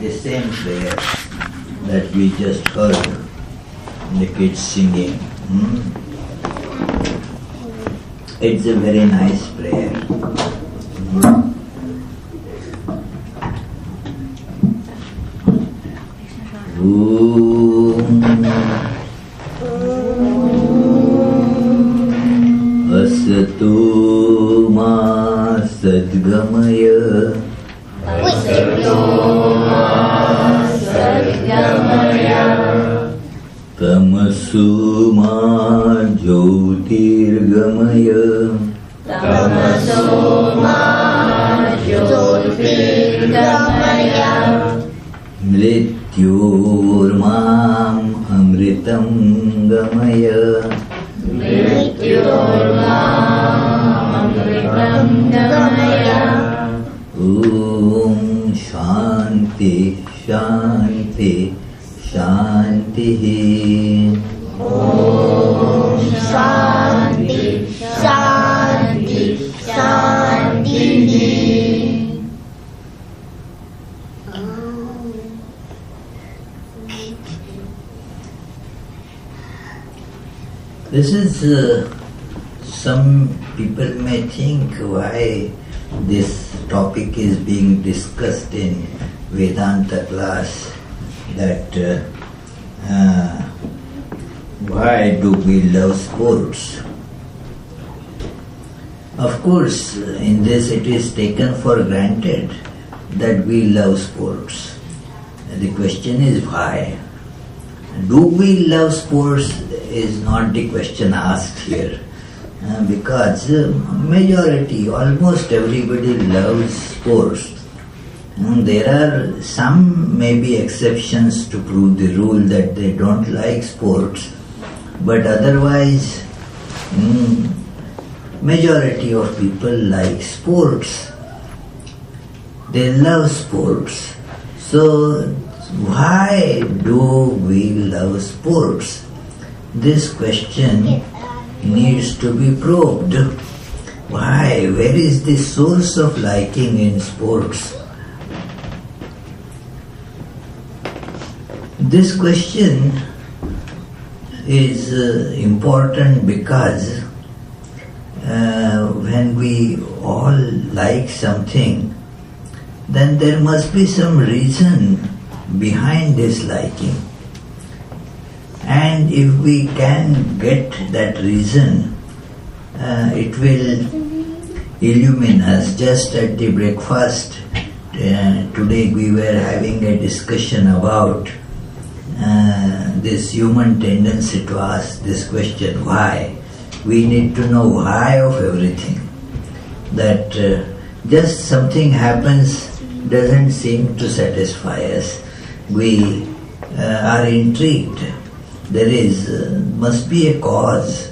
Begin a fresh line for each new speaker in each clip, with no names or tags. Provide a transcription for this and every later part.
The same prayer that we just heard, the kids singing. It's a very nice prayer. Asato ma sadgamaya Tamasu ma jyotirgamaya Mrityormam amritam gamaya Om Shanti Shanti Shanti
Om Shanti Shanti Shanti.
This is, some people may think why this topic is being discussed in Vedanta class, that why do we love sports? Of course, in this it is taken for granted that we love sports. The question is why? Do we love sports is not the question asked here, because majority, almost everybody loves sports. There are some maybe exceptions to prove the rule that they don't like sports, but otherwise majority of people like sports. They love sports. So why do we love sports? This question needs to be probed. Why? Where is the source of liking in sports? This question is important because when we all like something, then there must be some reason behind this liking. And if we can get that reason, it will illumine us. Just at the breakfast today we were having a discussion about this human tendency to ask this question, why? We need to know why of everything. That just something happens doesn't seem to satisfy us. We are intrigued. There must be a cause,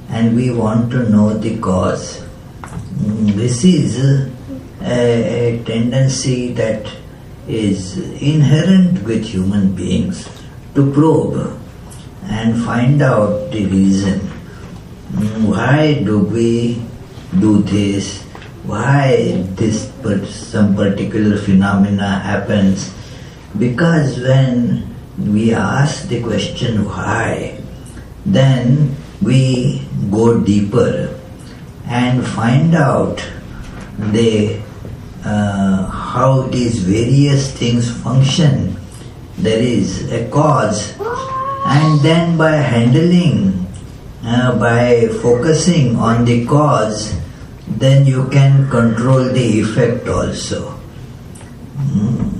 and we want to know the cause. This is a tendency that is inherent with human beings, to probe and find out the reason. Why do we do this? Why some particular phenomena happens? Because when we ask the question why, then we go deeper and find out how these various things function. There is a cause, and then by handling, by focusing on the cause, then you can control the effect also.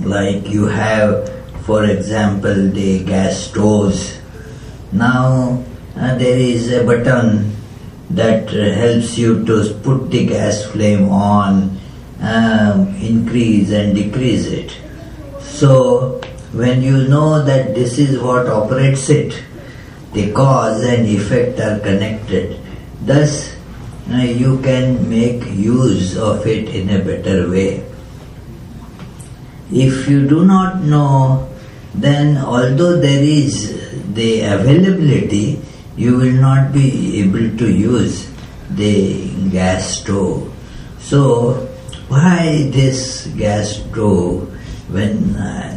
Like you have, for example, the gas stoves. Now there is a button that helps you to put the gas flame on, increase and decrease it. So when you know that this is what operates it, the cause and effect are connected. Thus you can make use of it in a better way. If you do not know, then although there is the availability, you will not be able to use the gas stove. So why this gas stove when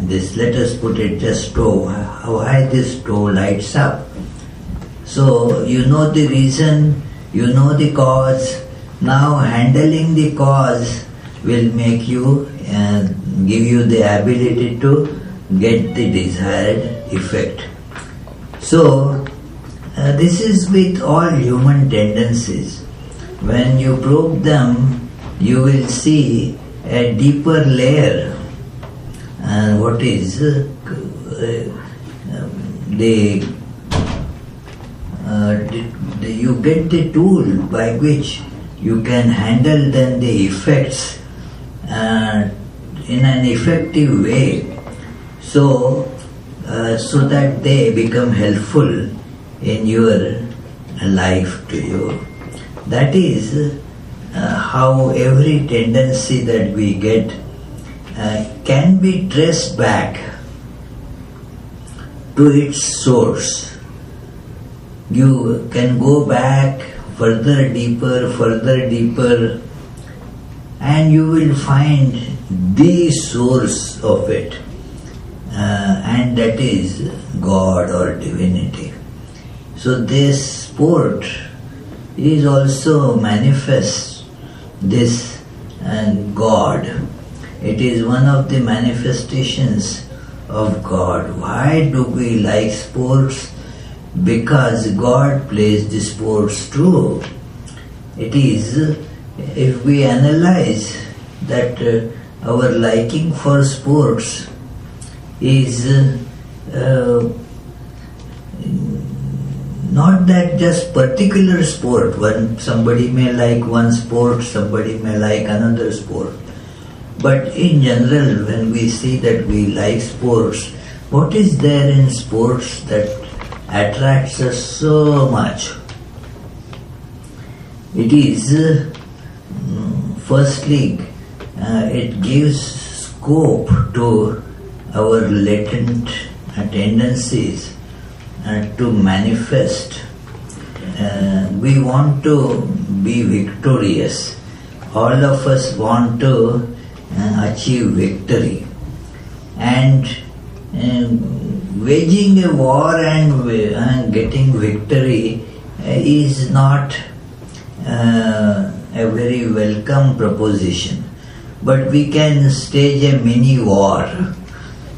this, let us put it, just stove, why this stove lights up. So you know the reason, you know the cause. Now handling the cause will make you, give you the ability to get the desired effect. So this is with all human tendencies. When you probe them, you will see a deeper layer. What is you get the tool by which you can handle then the effects in an effective way, so that they become helpful in your life to you. That is how every tendency that we get can be traced back to its source. You can go back further deeper, and you will find the source of it, and that is God or divinity. So this sport is also manifests this God. It is one of the manifestations of God. Why do we like sports? Because God plays the sports too. It is, if we analyze that our liking for sports is not that just particular sport. Somebody may like one sport, somebody may like another sport. But in general, when we see that we like sports, what is there in sports that attracts us so much? It is, firstly, it gives scope to our latent tendencies to manifest. We want to be victorious. All of us want to achieve victory. And waging a war and getting victory is not a very welcome proposition. But we can stage a mini war.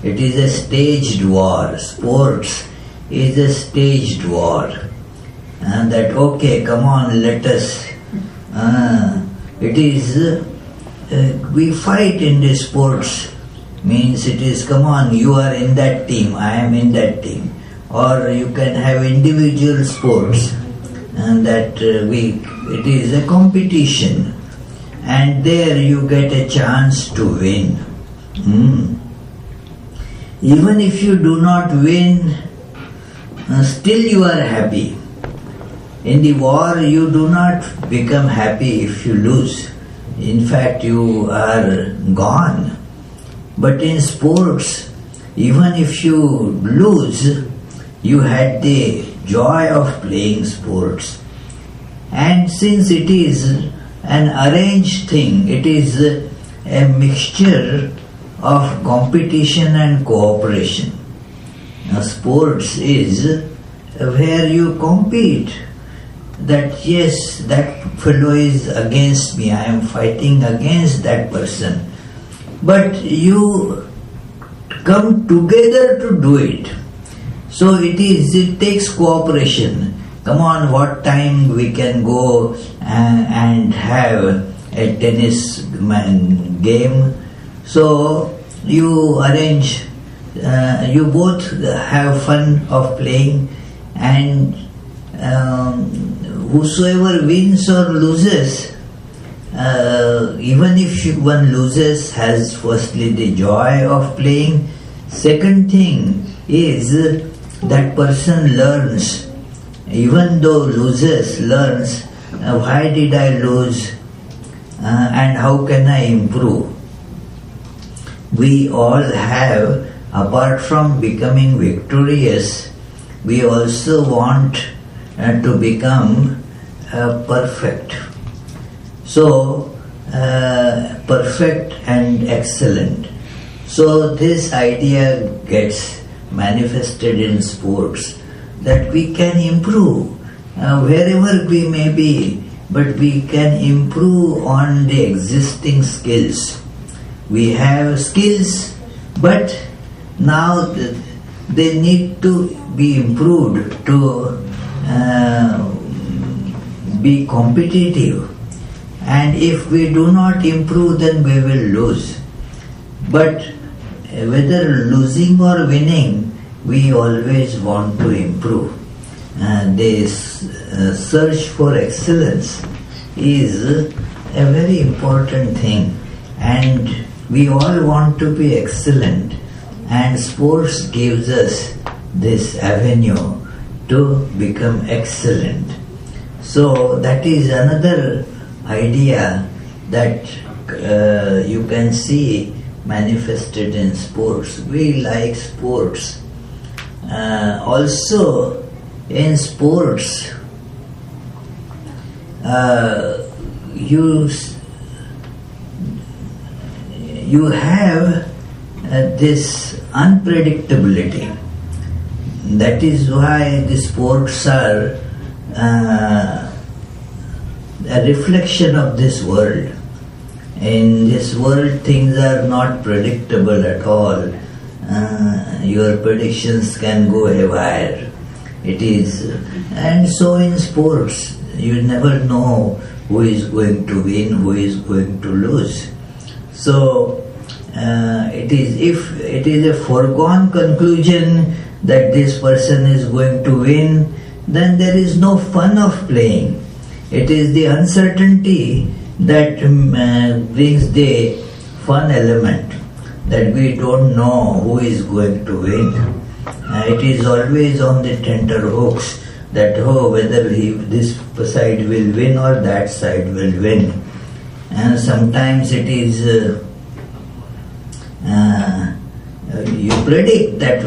It is a staged war. Sports is a staged war. And that, okay, come on, let us. It is, we fight in the sports. Means it is, come on, you are in that team, I am in that team. Or you can have individual sports, and that it is a competition. And there you get a chance to win. Even if you do not win, still you are happy. In the war, you do not become happy if you lose. In fact, you are gone. But in sports, even if you lose, you had the joy of playing sports. And since it is an arranged thing, it is a mixture of competition and cooperation. Now, sports is where you compete. That yes, that fellow is against me, I am fighting against that person. But you come together to do it. So it takes cooperation. Come on, what time we can go and have a tennis game. So you arrange, you both have fun of playing, and whosoever wins or loses, even if one loses, has firstly the joy of playing. Second thing is that person learns, even though loses, learns why did I lose and how can I improve. We all have, apart from becoming victorious, we also want to become perfect. So, perfect and excellent. So this idea gets manifested in sports, that we can improve wherever we may be, but we can improve on the existing skills. We have skills, but now they need to be improved to be competitive. And if we do not improve, then we will lose. But whether losing or winning, we always want to improve. This search for excellence is a very important thing, and we all want to be excellent, and sports gives us this avenue to become excellent. So that is another idea that you can see manifested in sports. We like sports. Also in sports, you have this unpredictability. That is why the sports are a reflection of this world. In this world, things are not predictable at all. Your predictions can go haywire. It is, and so in sports, you never know who is going to win, who is going to lose. So it is, if it is a foregone conclusion that this person is going to win, then there is no fun of playing. It is the uncertainty that brings the fun element, that we don't know who is going to win. It is always on the tenterhooks that whether this side will win or that side will win. And sometimes it is you predict that,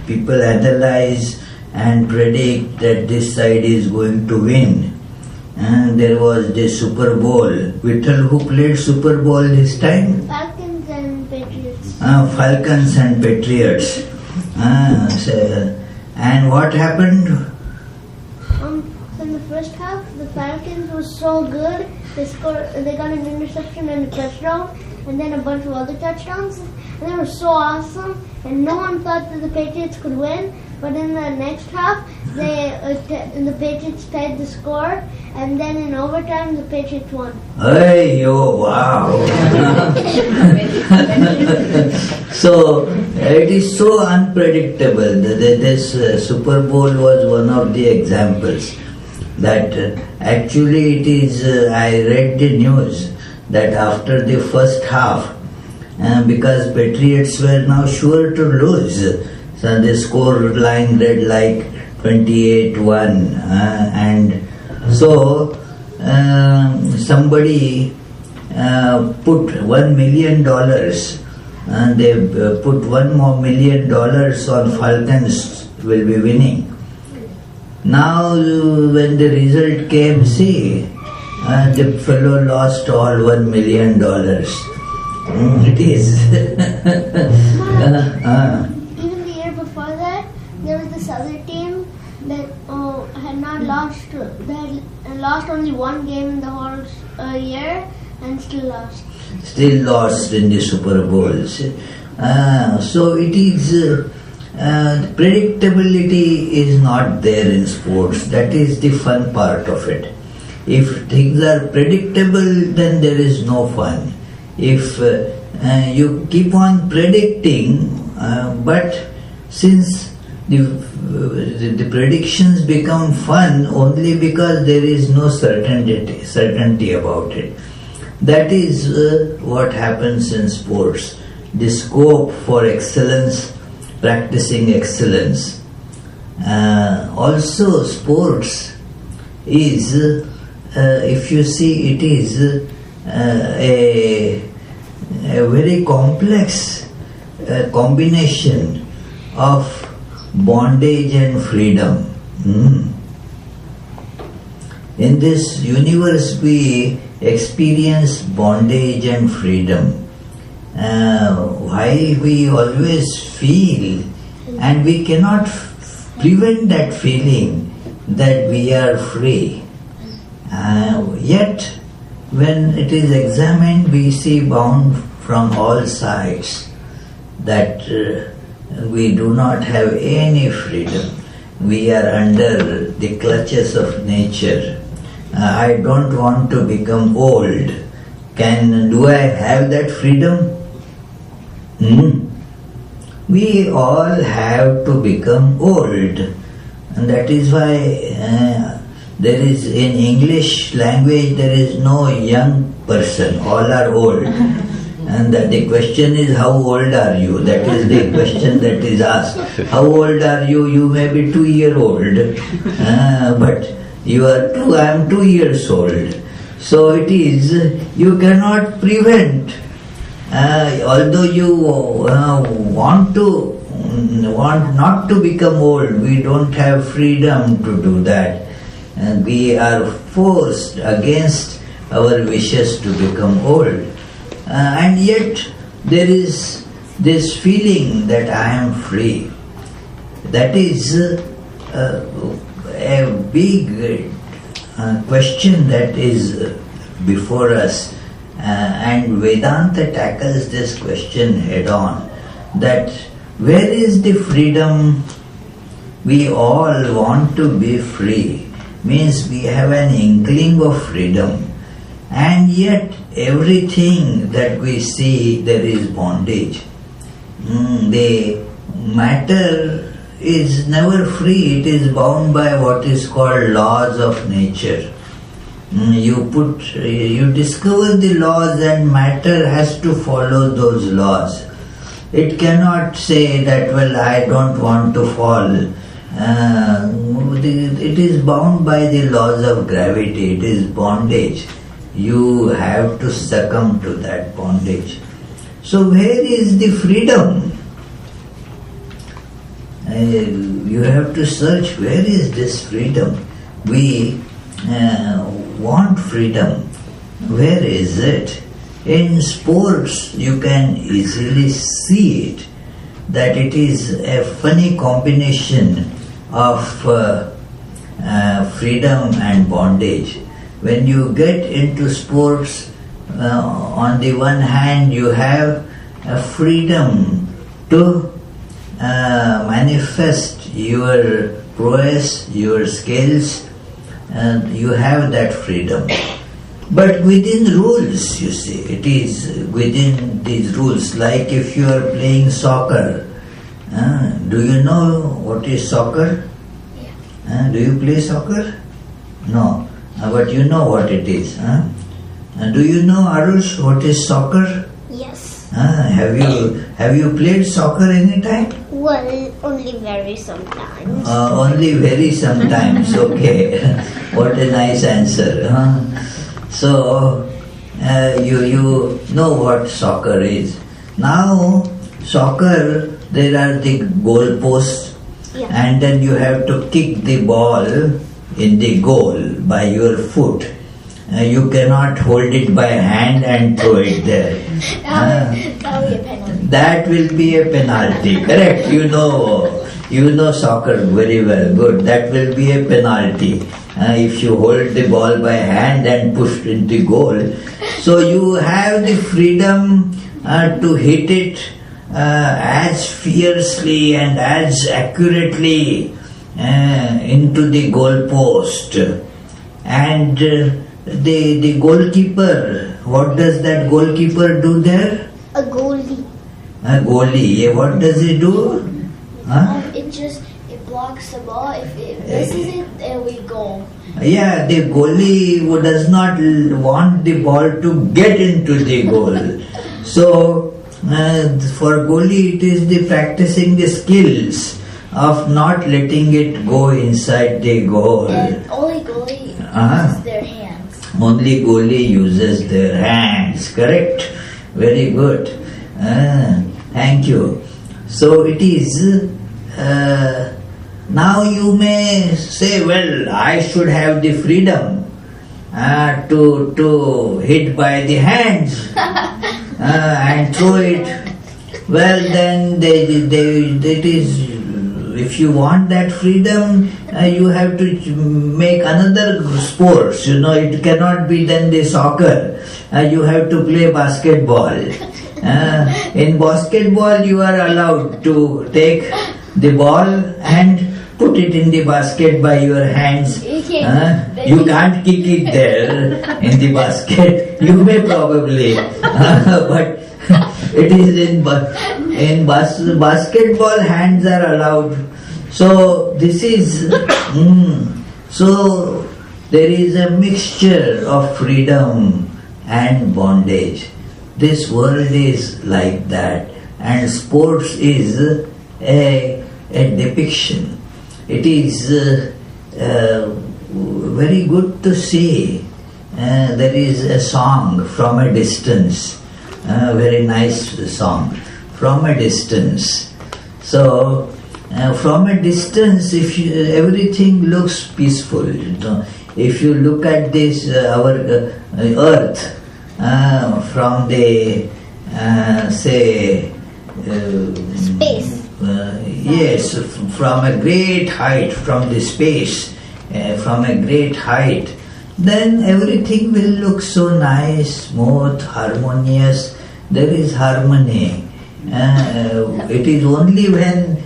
people analyze and predict that this side is going to win. And there was the Super Bowl. Vittal, who played Super Bowl this time?
Falcons and Patriots.
Falcons and Patriots. And what happened?
In the first half, the Falcons were so good. They got an interception and a touchdown, and then a bunch of other touchdowns. And they were so awesome, and no one thought that the Patriots could win. But in the next half, the Patriots tied the score, and then in overtime, the Patriots won.
Hey, wow! So it is so unpredictable. This Super Bowl was one of the examples that actually it is. I read the news that after the first half, because Patriots were now sure to lose. So the score line read like 28-1, and so somebody put $1 million, and they put $1 more million on Falcons will be winning. Now when the result came, see, the fellow lost all $1 million. It is.
Even the year before that, there was this other team that had not lost. They had lost only one game in the whole year and still lost.
Still lost in the Super Bowls. So it is. Predictability is not there in sports. That is the fun part of it. If things are predictable, then there is no fun. If you keep on predicting, but since the predictions become fun only because there is no certainty about it. That is what happens in sports. The scope for excellence, practicing excellence. Also sports is, if you see, it is a very complex combination of bondage and freedom. In this universe we experience bondage and freedom. why we always feel, and we cannot prevent that feeling that we are free. Yet, when it is examined, we see bound from all sides that we do not have any freedom. We are under the clutches of nature. I don't want to become old. Do I have that freedom? We all have to become old. And that is why there is, in English language, there is no young person. All are old. And the question is, how old are you? That is the question that is asked. How old are you? You may be 2-year-old. But you are I am 2 years old. So it is, you cannot prevent. Although you want not to become old, we don't have freedom to do that. And we are forced against our wishes to become old. And yet there is this feeling that I am free. That is a big question that is before us. And Vedanta tackles this question head on. That where is the freedom? We all want to be free. Means we have an inkling of freedom. And yet everything that we see, there is bondage. The matter is never free. It is bound by what is called laws of nature. You discover the laws, and matter has to follow those laws. It cannot say that, well, I don't want to fall. It is bound by the laws of gravity. It is bondage. You have to succumb to that bondage. So where is the freedom? You have to search, where is this freedom? We want freedom. Where is it? In sports, you can easily see it, that it is a funny combination of freedom and bondage. When you get into sports, on the one hand you have a freedom to manifest your prowess, your skills, and you have that freedom. But within rules, you see, it is within these rules. Like if you are playing soccer, do you know what is soccer? Yeah. Do you play soccer? No. But you know what it is. Do you know, Arush, what is soccer?
Yes.
Have you played soccer any time?
Well, only very sometimes.
Only very sometimes, okay. What a nice answer. So, you know what soccer is. Now, soccer, there are the goal posts, yeah. And then you have to kick the ball in the goal by your foot. You cannot hold it by hand and throw it there. That will be a penalty. Correct? You know soccer very well. Good. That will be a penalty. If you hold the ball by hand and push it into goal. So you have the freedom to hit it as fiercely and as accurately into the goal post. And the goalkeeper, what does that goalkeeper do there?
A goalie.
A goalie. What does he do?
It blocks the ball. If it misses it, then we go.
Yeah, the goalie who does not want the ball to get into the goal. So, for goalie, it is the practicing the skills of not letting it go inside the goal.
And only goalie uses their hands.
Only goalie uses their hands. Correct. Very good. Thank you. So it is. Now you may say, well, I should have the freedom to hit by the hands. and throw it. Well, then it is. If you want that freedom, you have to make another sports. It cannot be then the soccer. You have to play basketball. In basketball, you are allowed to take the ball and put it in the basket by your hands. You can't kick it there in the basket. You may probably, but it is in basketball, hands are allowed. So this is so there is a mixture of freedom and bondage. This world is like that, and sports is a depiction. It is very good to see. There is a song, From a Distance, very nice song, From a Distance. So, from a distance, if everything looks peaceful. If you look at this, our earth, from the, say,
space.
Yes, from a great height, from the space, from a great height, then everything will look so nice, smooth, harmonious. There is harmony. It is only when,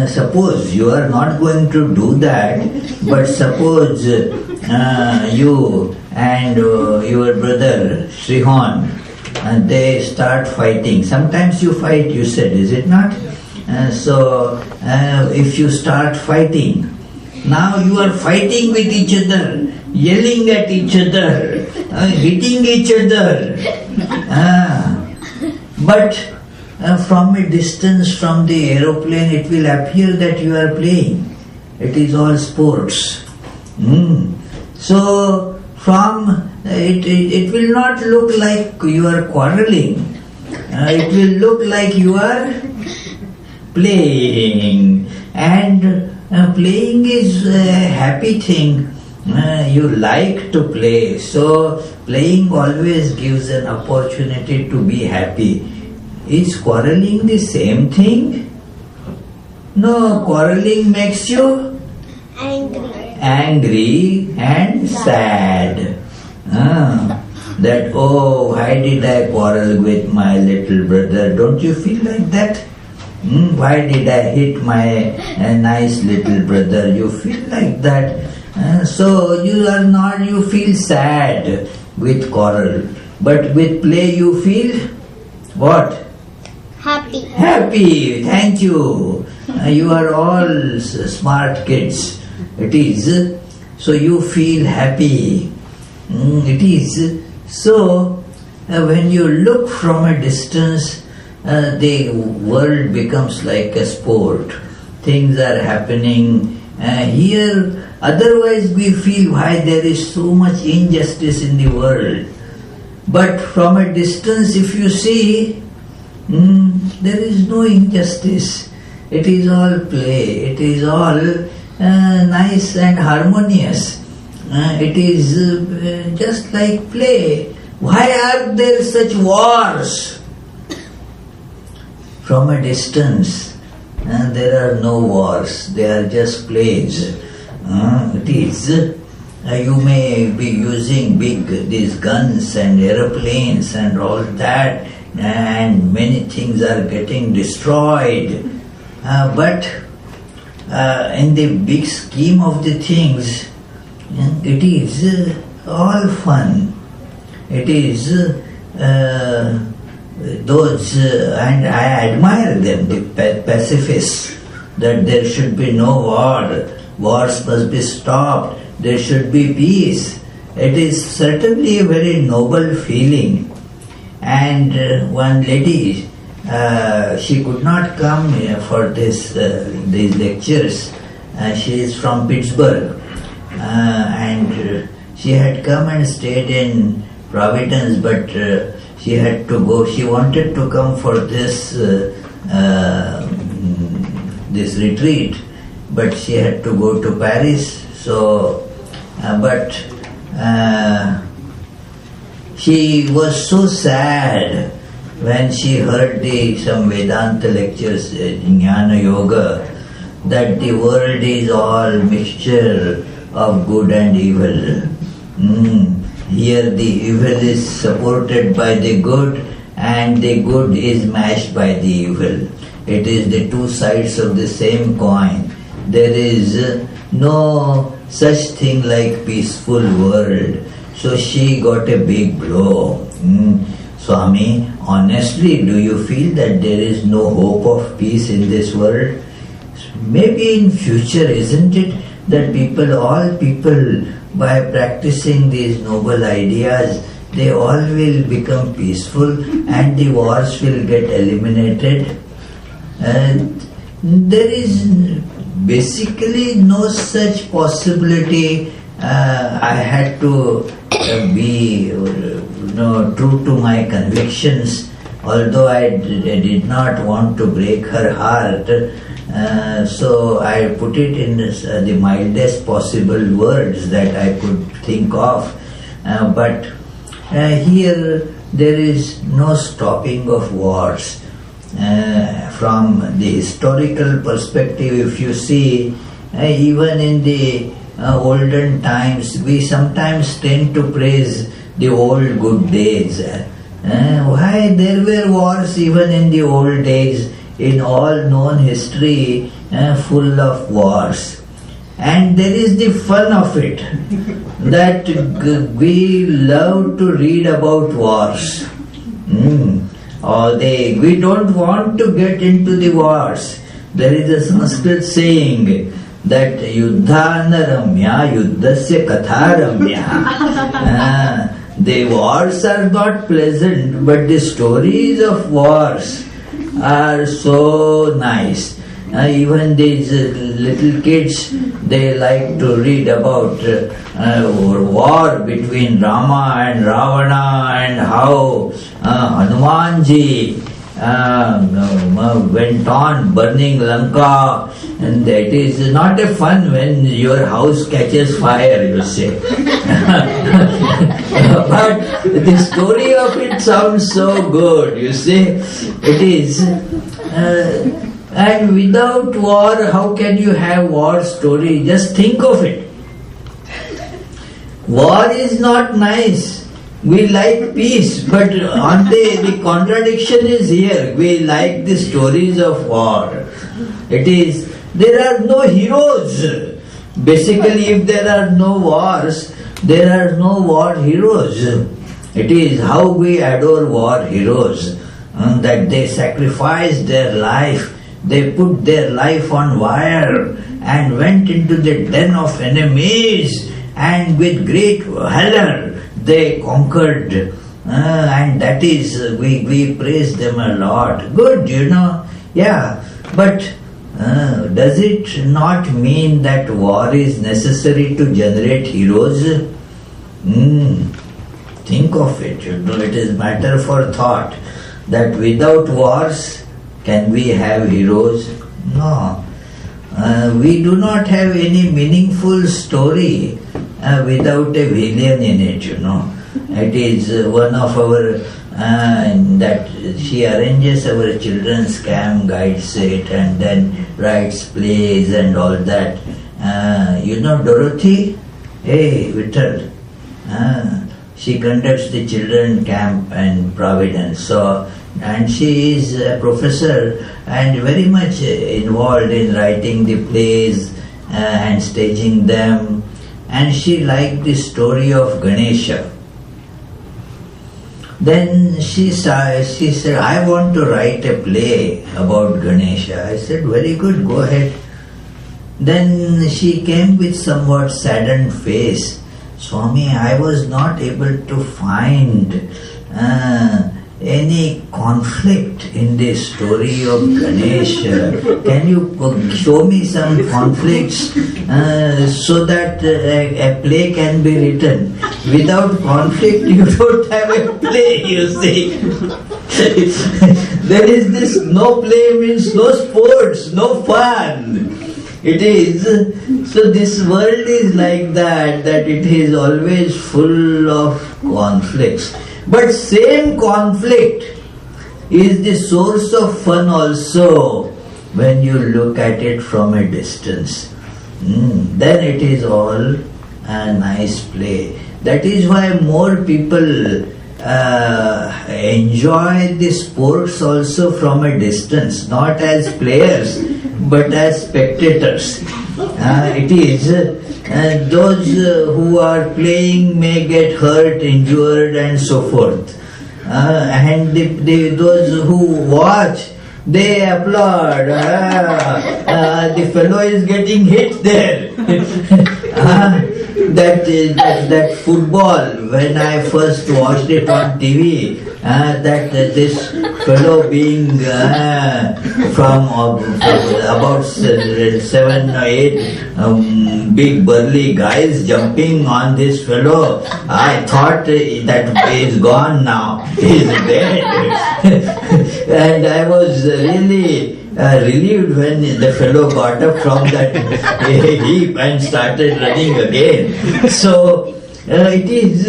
suppose you are not going to do that, but suppose you and your brother Srihon, and they start fighting. Sometimes you fight, you said, is it not? So if you start fighting, now you are fighting with each other, yelling at each other, hitting each other. But from a distance, from the aeroplane, it will appear that you are playing. It is all sports. So from it will not look like you are quarreling. It will look like you are playing. And playing is a happy thing. You like to play. So playing always gives an opportunity to be happy. Is quarreling the same thing? No, quarreling makes you angry and sad. That, oh, why did I quarrel with my little brother? Don't you feel like that? Why did I hit my nice little brother? You feel like that. So you feel sad with quarrel. But with play you feel what? Happy. Thank you. You are all smart kids. It is. So you feel happy. It is. So when you look from a distance, the world becomes like a sport. Things are happening here. Otherwise we feel why there is so much injustice in the world. But from a distance, if you see, there is no injustice. It is all play. It is all nice and harmonious. It is just like play. Why are there such wars? From a distance, there are no wars. They are just plays. It is. You may be using these guns and aeroplanes and all that, and many things are getting destroyed. But in the big scheme of the things, it is all fun. It is those, and I admire them, the pacifists, that there should be no war. Wars must be stopped. There should be peace. It is certainly a very noble feeling. And one lady, she could not come for these lectures. She is from Pittsburgh, and she had come and stayed in Providence, but she had to go. She wanted to come for this retreat, but she had to go to Paris. So, but she was so sad when she heard some Vedanta lectures, Jnana Yoga, that the world is all mixture of good and evil. Here the evil is supported by the good and the good is matched by the evil. It is the two sides of the same coin. There is no such thing like peaceful world. So she got a big blow. Swami, honestly, do you feel that there is no hope of peace in this world? Maybe in future, isn't it, that all people, by practicing these noble ideas, they all will become peaceful and the wars will get eliminated. And there is basically no such possibility. I had to be true to my convictions, although I did not want to break her heart. So I put it in the mildest possible words that I could think of. But here there is no stopping of wars. From the historical perspective, if you see, even in the olden times, we sometimes tend to praise the old good days. Why there were wars even in the old days? In all known history, full of wars. And there is the fun of it, that we love to read about wars. We don't want to get into the wars. There is a Sanskrit saying that yuddhana ramya yuddhasya katha ramya. The wars are not pleasant, but the stories of wars are so nice. Even these little kids, they like to read about war between Rama and Ravana and how Hanumanji went on burning Lanka, and that is not a fun when your house catches fire, you say. But the story of it sounds so good, you see. It is. And without war, how can you have war story? Just think of it. War is not nice. We like peace, but the contradiction is here. We like the stories of war. It is, there are no heroes. Basically, if there are no wars, there are no war heroes. It is how we adore war heroes, that they sacrificed their life. They put their life on wire and went into the den of enemies, and with great valor they conquered. And that is, we praise them a lot. Good, yeah. But does it not mean that war is necessary to generate heroes? Think of it, it is matter for thought, that without wars, can we have heroes? No. We do not have any meaningful story without a villain in it, It is one of our, that she arranges our children's camp, guides it, and then writes plays and all that. Dorothy? Hey, Vittal. She conducts the children camp in Providence. And she is a professor and very much involved in writing the plays and staging them. And she liked the story of Ganesha. Then she said, I want to write a play about Ganesha. I said, very good, go ahead. Then she came with somewhat saddened face. Swami, I was not able to find any conflict in the story of Ganesha. Can you show me some conflicts so that a play can be written? Without conflict, you don't have a play, you see. There is this no play means no sports, no fun. It is, so this world is like that it is always full of conflicts. But same conflict is the source of fun also when you look at it from a distance. Then it is all a nice play. That is why more people enjoy the sports also from a distance, not as players but as spectators. It is those who are playing may get hurt, injured and so forth. And those who watch, they applaud. The fellow is getting hit there. That football, when I first watched it on TV, that this fellow being from about 7 or 8 big burly guys jumping on this fellow, I thought that he is gone now, he is dead. And I was really relieved when the fellow got up from that heap and started running again. So it is,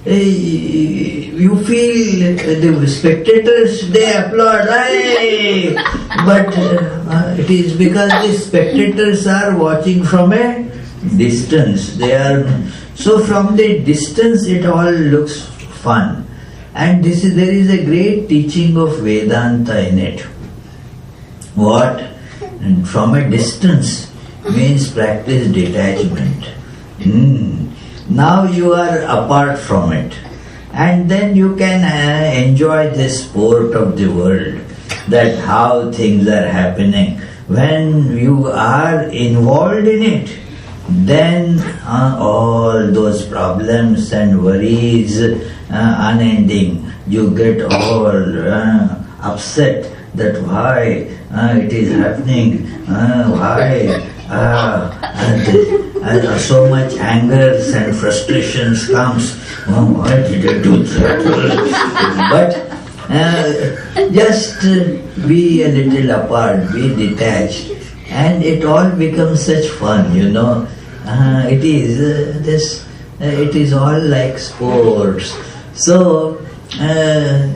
you feel the spectators, they applaud, "Hey!" But it is because the spectators are watching from a distance. So from the distance it all looks fun. And there is a great teaching of Vedanta in it. What? And from a distance means practice detachment. Now you are apart from it. And then you can enjoy the sport of the world, that how things are happening. When you are involved in it, then all those problems and worries unending, you get all upset that why it is happening, why so much anger and frustrations comes. Why did I do that? But just be a little apart, be detached, and it all becomes such fun, It is all like sports. So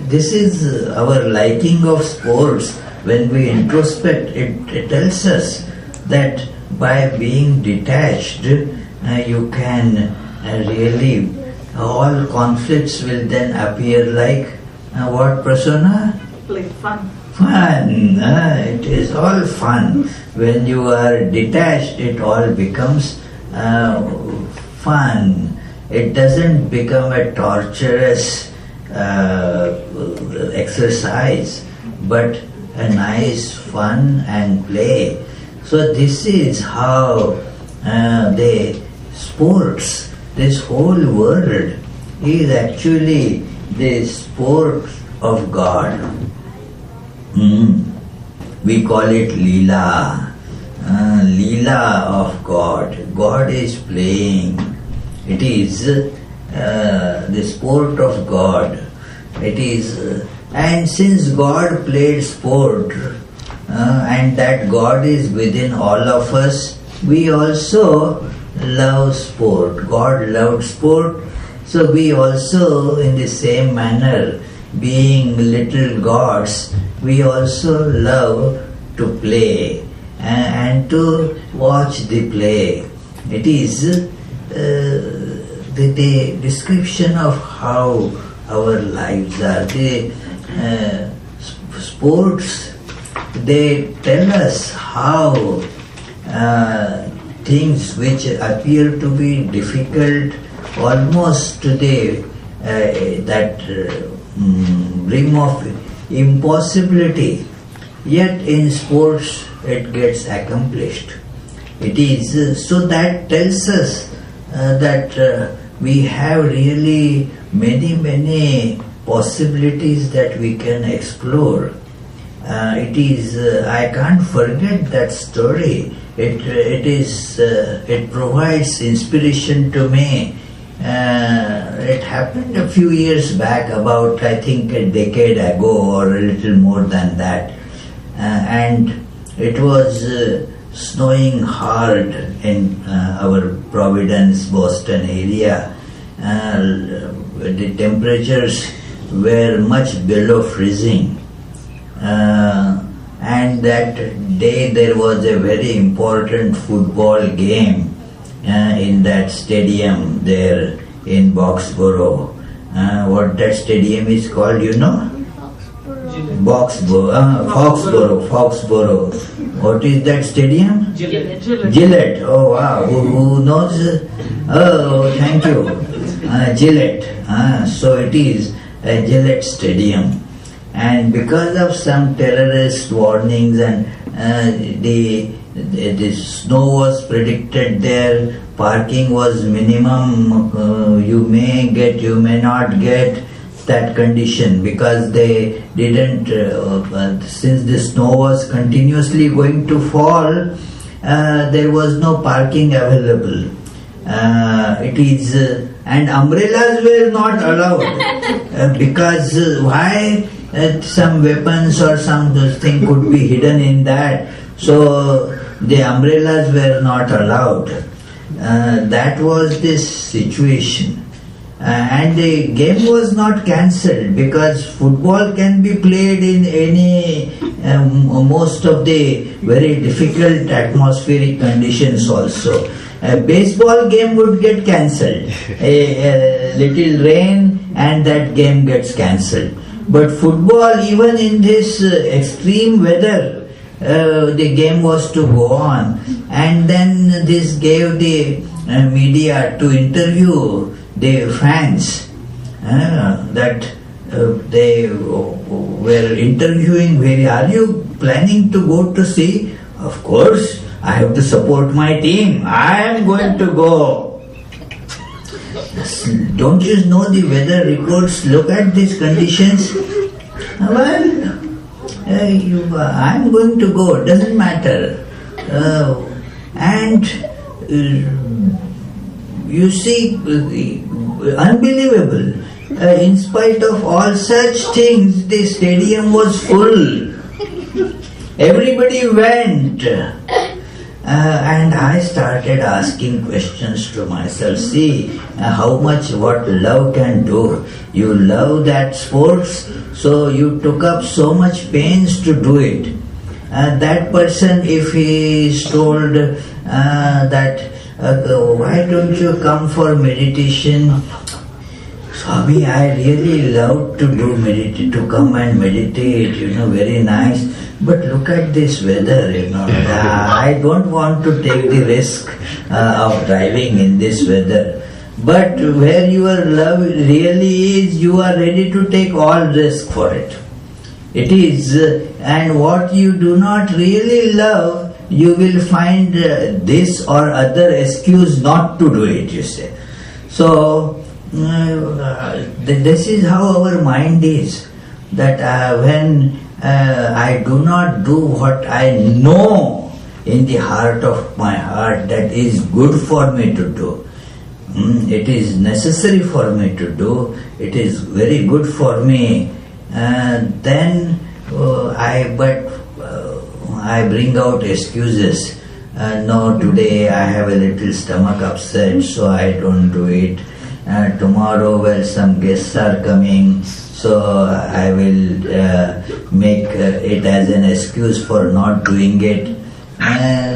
this is our liking of sports. When we introspect, it tells us that by being detached, you can really, all conflicts will then appear like what persona?
Like fun.
Fun. It is all fun. When you are detached, it all becomes fun. It doesn't become a torturous exercise, but a nice fun and play. So this is how the sports, this whole world is actually the sport of God. We call it Leela. Leela of God. God is playing. It is the sport of God. It is, and since God played sport, and that God is within all of us, we also love sport. God loved sport, so we also, in the same manner, being little gods, we also love to play and to watch the play. It is the description of how our lives are. The sports, they tell us how things which appear to be difficult, almost to the that brim of impossibility, yet in sports it gets accomplished. It is so that tells us that we have really many possibilities that we can explore. It is I can't forget that story. It provides inspiration to me. It happened a few years back, about I think a decade ago or a little more than that, and it was snowing hard in our Providence, Boston area, the temperatures were much below freezing. And that day there was a very important football game in that stadium there in Boxborough. What that stadium is called, you know? Foxborough. What is that stadium? Gillette. Oh wow. Who knows? Oh, thank you. Gillette. So it is a Gillette stadium. And because of some terrorist warnings and the snow was predicted there, parking was minimum, you may get, you may not get, that condition, because they didn't, since the snow was continuously going to fall, there was no parking available. And umbrellas were not allowed, because why? Some weapons or something could be hidden in that, so the umbrellas were not allowed. That was this situation. And the game was not cancelled, because football can be played in any, most of the very difficult atmospheric conditions also. A baseball game would get cancelled. A little rain and that game gets cancelled. But football, even in this extreme weather, the game was to go on. And then this gave the media to interview the fans, that they were interviewing, are you planning to go to see? Of course, I have to support my team. I am going to go. Don't you know the weather reports? Look at these conditions. Well, I am going to go. It doesn't matter. And you see, unbelievable. In spite of all such things, the stadium was full. Everybody went. And I started asking questions to myself. See how much what love can do. You love that sports, so you took up so much pains to do it. That person, if he is told that why don't you come for meditation? Swami, I really love to do to come and meditate, very nice. But look at this weather, I don't want to take the risk of driving in this weather. But where your love really is, you are ready to take all risk for it. It is, and what you do not really love, you will find this or other excuse not to do it, you say. So, this is how our mind is, that when I do not do what I know in the heart of my heart that is good for me to do. It is necessary for me to do. It is very good for me. Then I bring out excuses. No, today I have a little stomach upset, so I don't do it. Tomorrow, some guests are coming, so I will make it as an excuse for not doing it.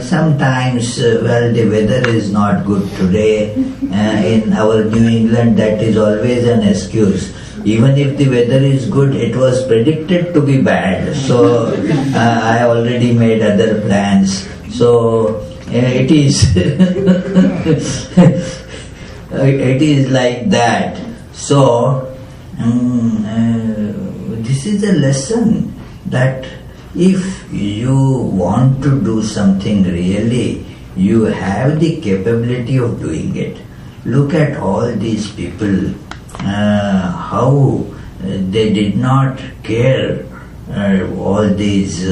Sometimes, the weather is not good today. In our New England, that is always an excuse. Even if the weather is good, it was predicted to be bad. So I already made other plans. So it is it is like that. So this is a lesson that if you want to do something really, you have the capability of doing it. Look at all these people, how they did not care all these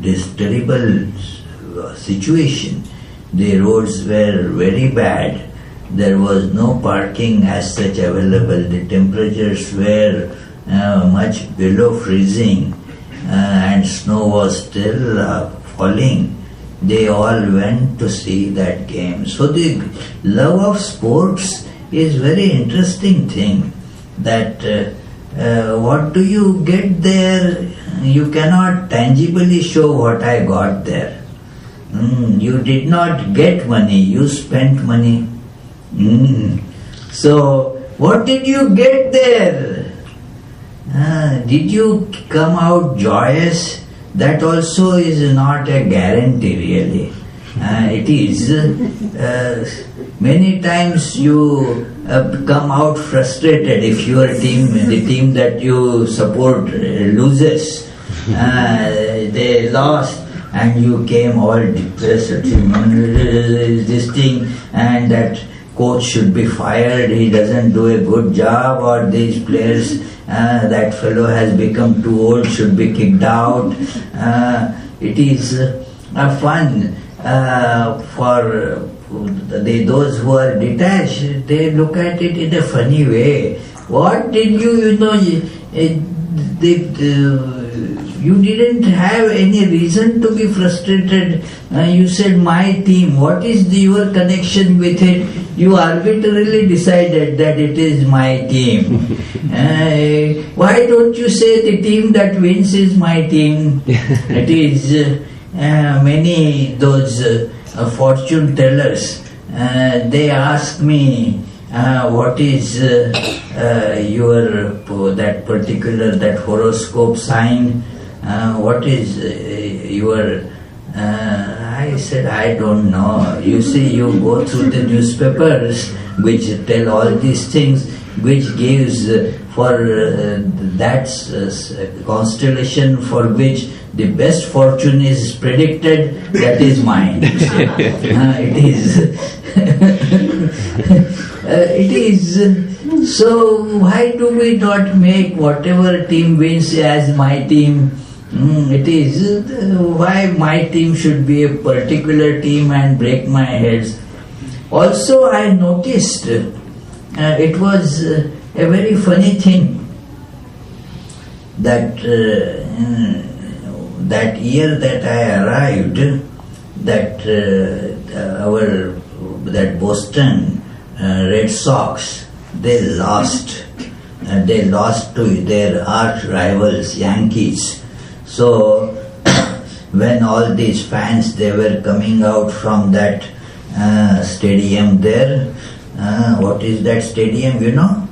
this terrible situation. The roads were very bad. There was no parking as such available. The temperatures were much below freezing, and snow was still falling. They all went to see that game. So the love of sports is very interesting thing, that what do you get there? You cannot tangibly show what I got there. You did not get money, you spent money. So, what did you get there? Did you come out joyous? That also is not a guarantee really. It is many times you come out frustrated if your team, the team that you support loses. They lost and you came all depressed. This thing and that coach should be fired, he doesn't do a good job, or these players, that fellow has become too old, should be kicked out. It is fun for those who are detached. They look at it in a funny way. What did you you didn't have any reason to be frustrated. You said my team. What is your connection with it? You arbitrarily decided that it is my team. Why don't you say the team that wins is my team? It is many those fortune tellers. They ask me, what is your that particular that horoscope sign? What is your? I said, I don't know. You see, you go through the newspapers which tell all these things, which gives for that constellation for which the best fortune is predicted, that is mine. It is. It is. So why do we not make whatever team wins as my team? It is why my team should be a particular team and break my heads. Also, I noticed it was a very funny thing that that year that I arrived, that that Boston Red Sox, they lost. They lost to their arch rivals Yankees. So when all these fans, they were coming out from that stadium there. What is that stadium, you know?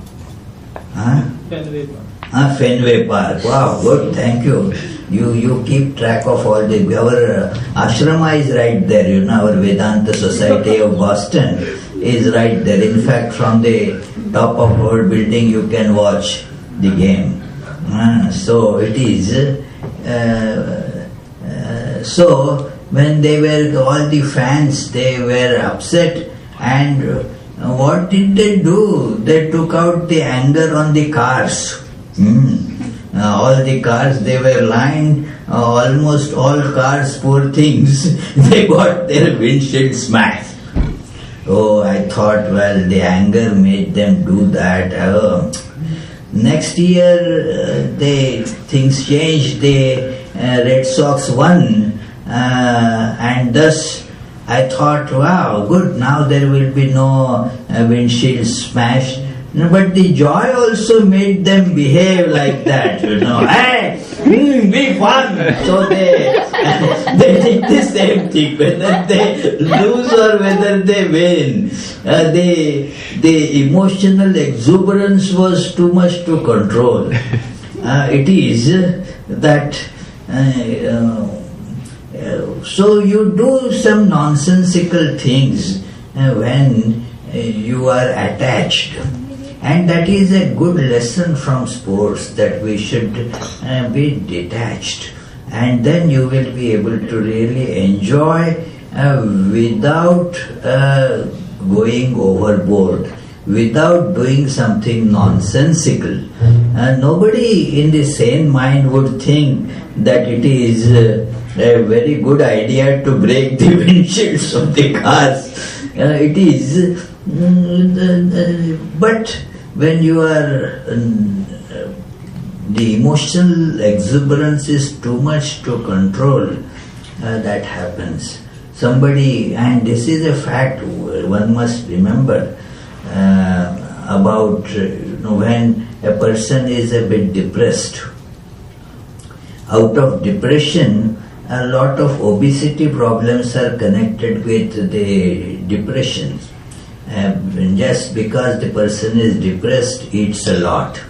Fenway Park.
Fenway Park. Wow, good, thank you. You keep track of all the... Our Ashrama is right there, you know, our Vedanta Society of Boston is right there. In fact, from the top of our building you can watch the game. So it is... so when they were, all the fans, they were upset, and what did they do? They took out the anger on the cars. All the cars, they were lined, almost all cars, poor things, they got their windshield smashed. Oh, I thought, well, the anger made them do that. Next year, things changed. The Red Sox won, and thus I thought, wow, good, now there will be no windshield smash. But the joy also made them behave like that, you know. Hey, we won! So they did the same thing, whether they lose or whether they win. The emotional exuberance was too much to control. It is that so you do some nonsensical things when you are attached. And that is a good lesson from sports, that we should be detached. And then you will be able to really enjoy without going overboard, without doing something nonsensical. Nobody in the sane mind would think that it is a very good idea to break the windshields of the cars. It is, but when you are, the emotional exuberance is too much to control, that happens. Somebody, and this is a fact, one must remember, about when a person is a bit depressed. Out of depression, a lot of obesity problems are connected with the depression. Just because the person is depressed, eats a lot.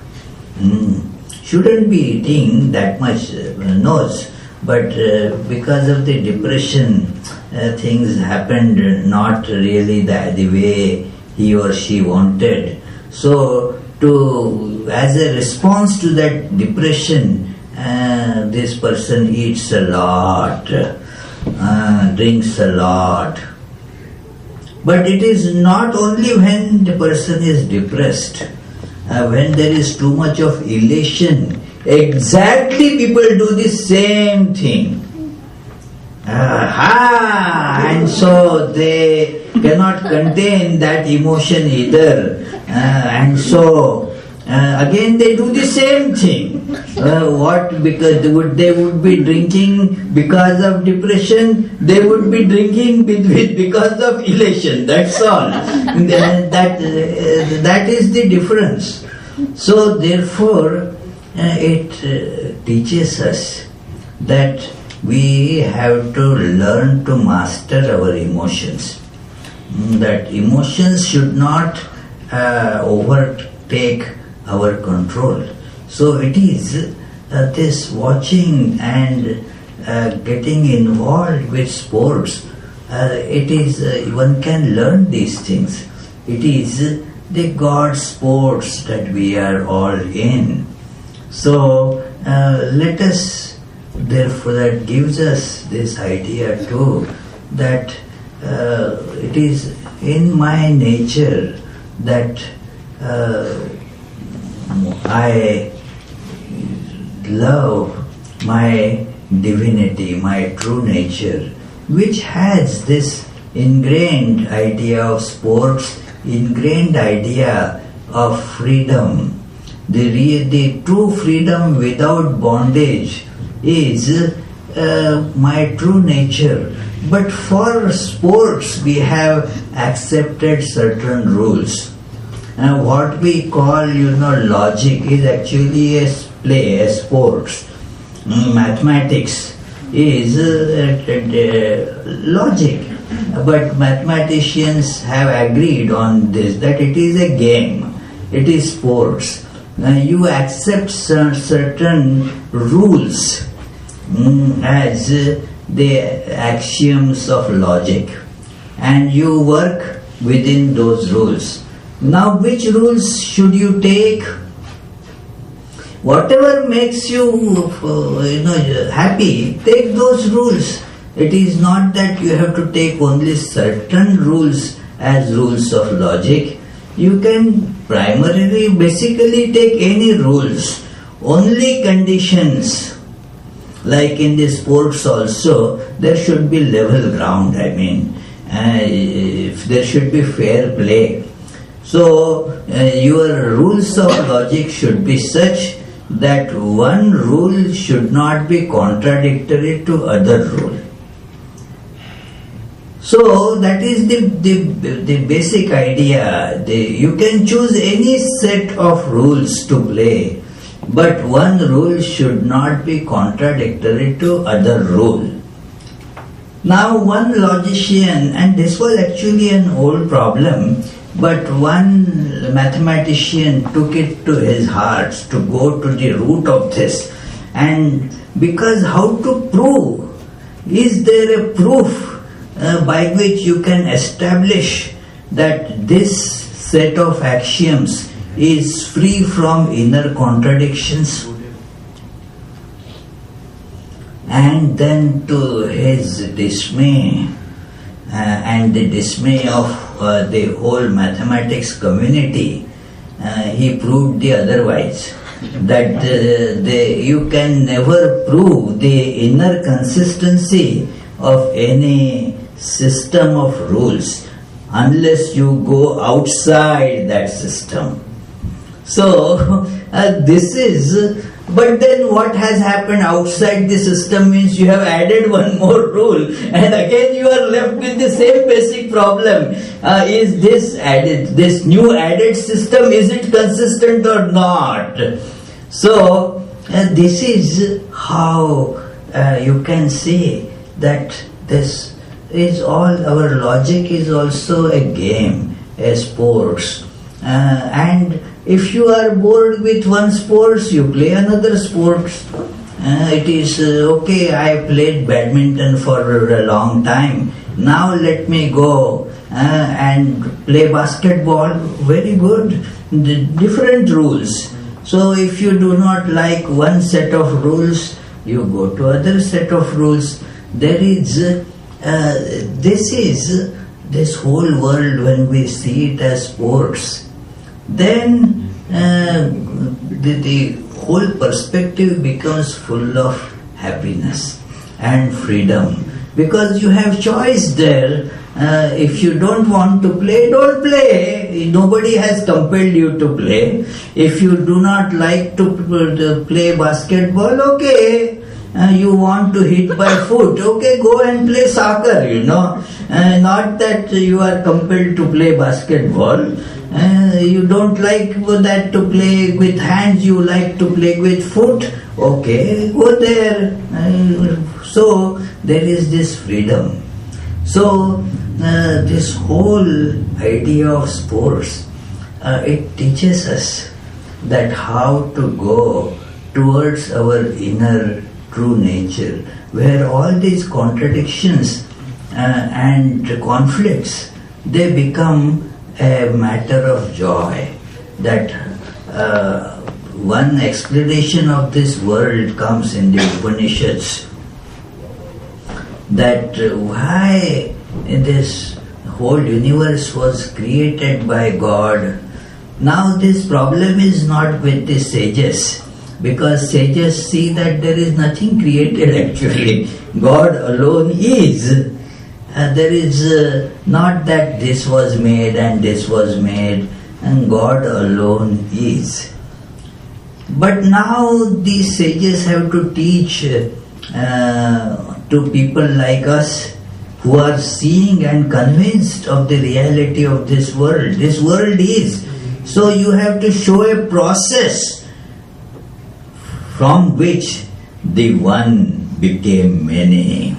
Shouldn't be eating that much, knows, but because of the depression, things happened not really the way he or she wanted. So, as a response to that depression, this person eats a lot, drinks a lot. But it is not only when the person is depressed. When there is too much of elation, exactly people do the same thing. And so they cannot contain that emotion either. And so again they do the same thing. Because they would be drinking because of depression, they would be drinking because of elation. That's all. That is the difference. So therefore, it teaches us that we have to learn to master our emotions. That emotions should not overtake our control. So it is this watching and getting involved with sports. It is one can learn these things. It is the God sports that we are all in. So let us, therefore, that gives us this idea too, that it is in my nature that I love my divinity, my true nature, which has this ingrained idea of sports, ingrained idea of freedom. The true freedom without bondage is my true nature. But for sports, we have accepted certain rules. And what we call, logic is actually a play, a sports. Mathematics is logic. But mathematicians have agreed on this, that it is a game, it is sports. You accept certain rules as the axioms of logic, and you work within those rules. Now, which rules should you take? Whatever makes you happy, take those rules. It is not that you have to take only certain rules as rules of logic. You can basically take any rules, only conditions. Like in the sports also, there should be level ground, there should be fair play. So, your rules of logic should be such that one rule should not be contradictory to other rule. So, that is the basic idea. You can choose any set of rules to play, but one rule should not be contradictory to other rule. Now, one logician, and this was actually an old problem, but one mathematician took it to his heart to go to the root of this. And because how to prove? Is there a proof by which you can establish that this set of axioms is free from inner contradictions? And then to his dismay, and the dismay of the whole mathematics community, he proved the otherwise. That you can never prove the inner consistency of any system of rules unless you go outside that system. So this is But then what has happened outside the system means you have added one more rule, and again you are left with the same basic problem. Is this new added system, is it consistent or not? So this is how you can say that this is all, our logic is also a game, a sports. And if you are bored with one sports, you play another sports. It is okay, I played badminton for a long time. Now let me go and play basketball. Very good. Different rules. So if you do not like one set of rules, you go to other set of rules. There is, this whole world, when we see it as sports, then the whole perspective becomes full of happiness and freedom, because you have choice there. If you don't want to play, don't play. Nobody has compelled you to play. If you do not like to play basketball, okay. You want to hit by foot, okay, go and play soccer, not that you are compelled to play basketball. You don't like that to play with hands, you like to play with foot, okay, go there. So there is this freedom. So this whole idea of sports, it teaches us that how to go towards our inner true nature, where all these contradictions and conflicts, they become a matter of joy. That one explanation of this world comes in the Upanishads, that why this whole universe was created by God. Now this problem is not with the sages, because sages see that there is nothing created actually. God alone is. There is not that this was made and this was made, and God alone is. But now these sages have to teach to people like us who are seeing and convinced of the reality of this world. This world is. So you have to show a process from which the one became many.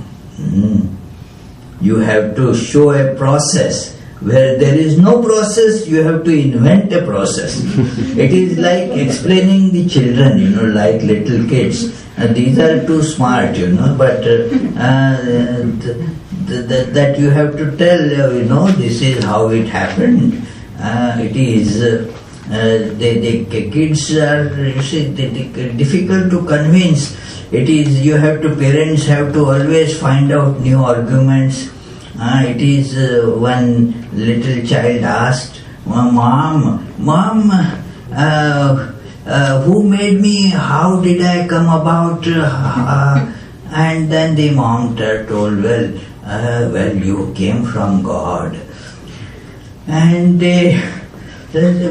You have to show a process. Where there is no process, you have to invent a process. It is like explaining the children, like little kids. These are too smart, but that you have to tell, this is how it happened. It is, the kids are, difficult to convince. It is, parents have to always find out new arguments. It is one little child asked, Mom, who made me? How did I come about? And then the mom told, well, you came from God. And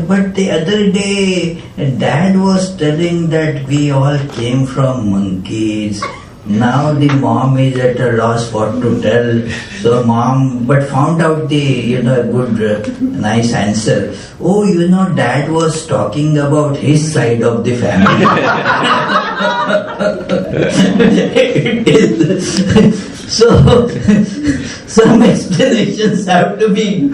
but the other day, Dad was telling that we all came from monkeys. Now the mom is at a loss what to tell. So mom, but found out the, a good, nice answer. Oh, Dad was talking about his side of the family. So, some explanations have to be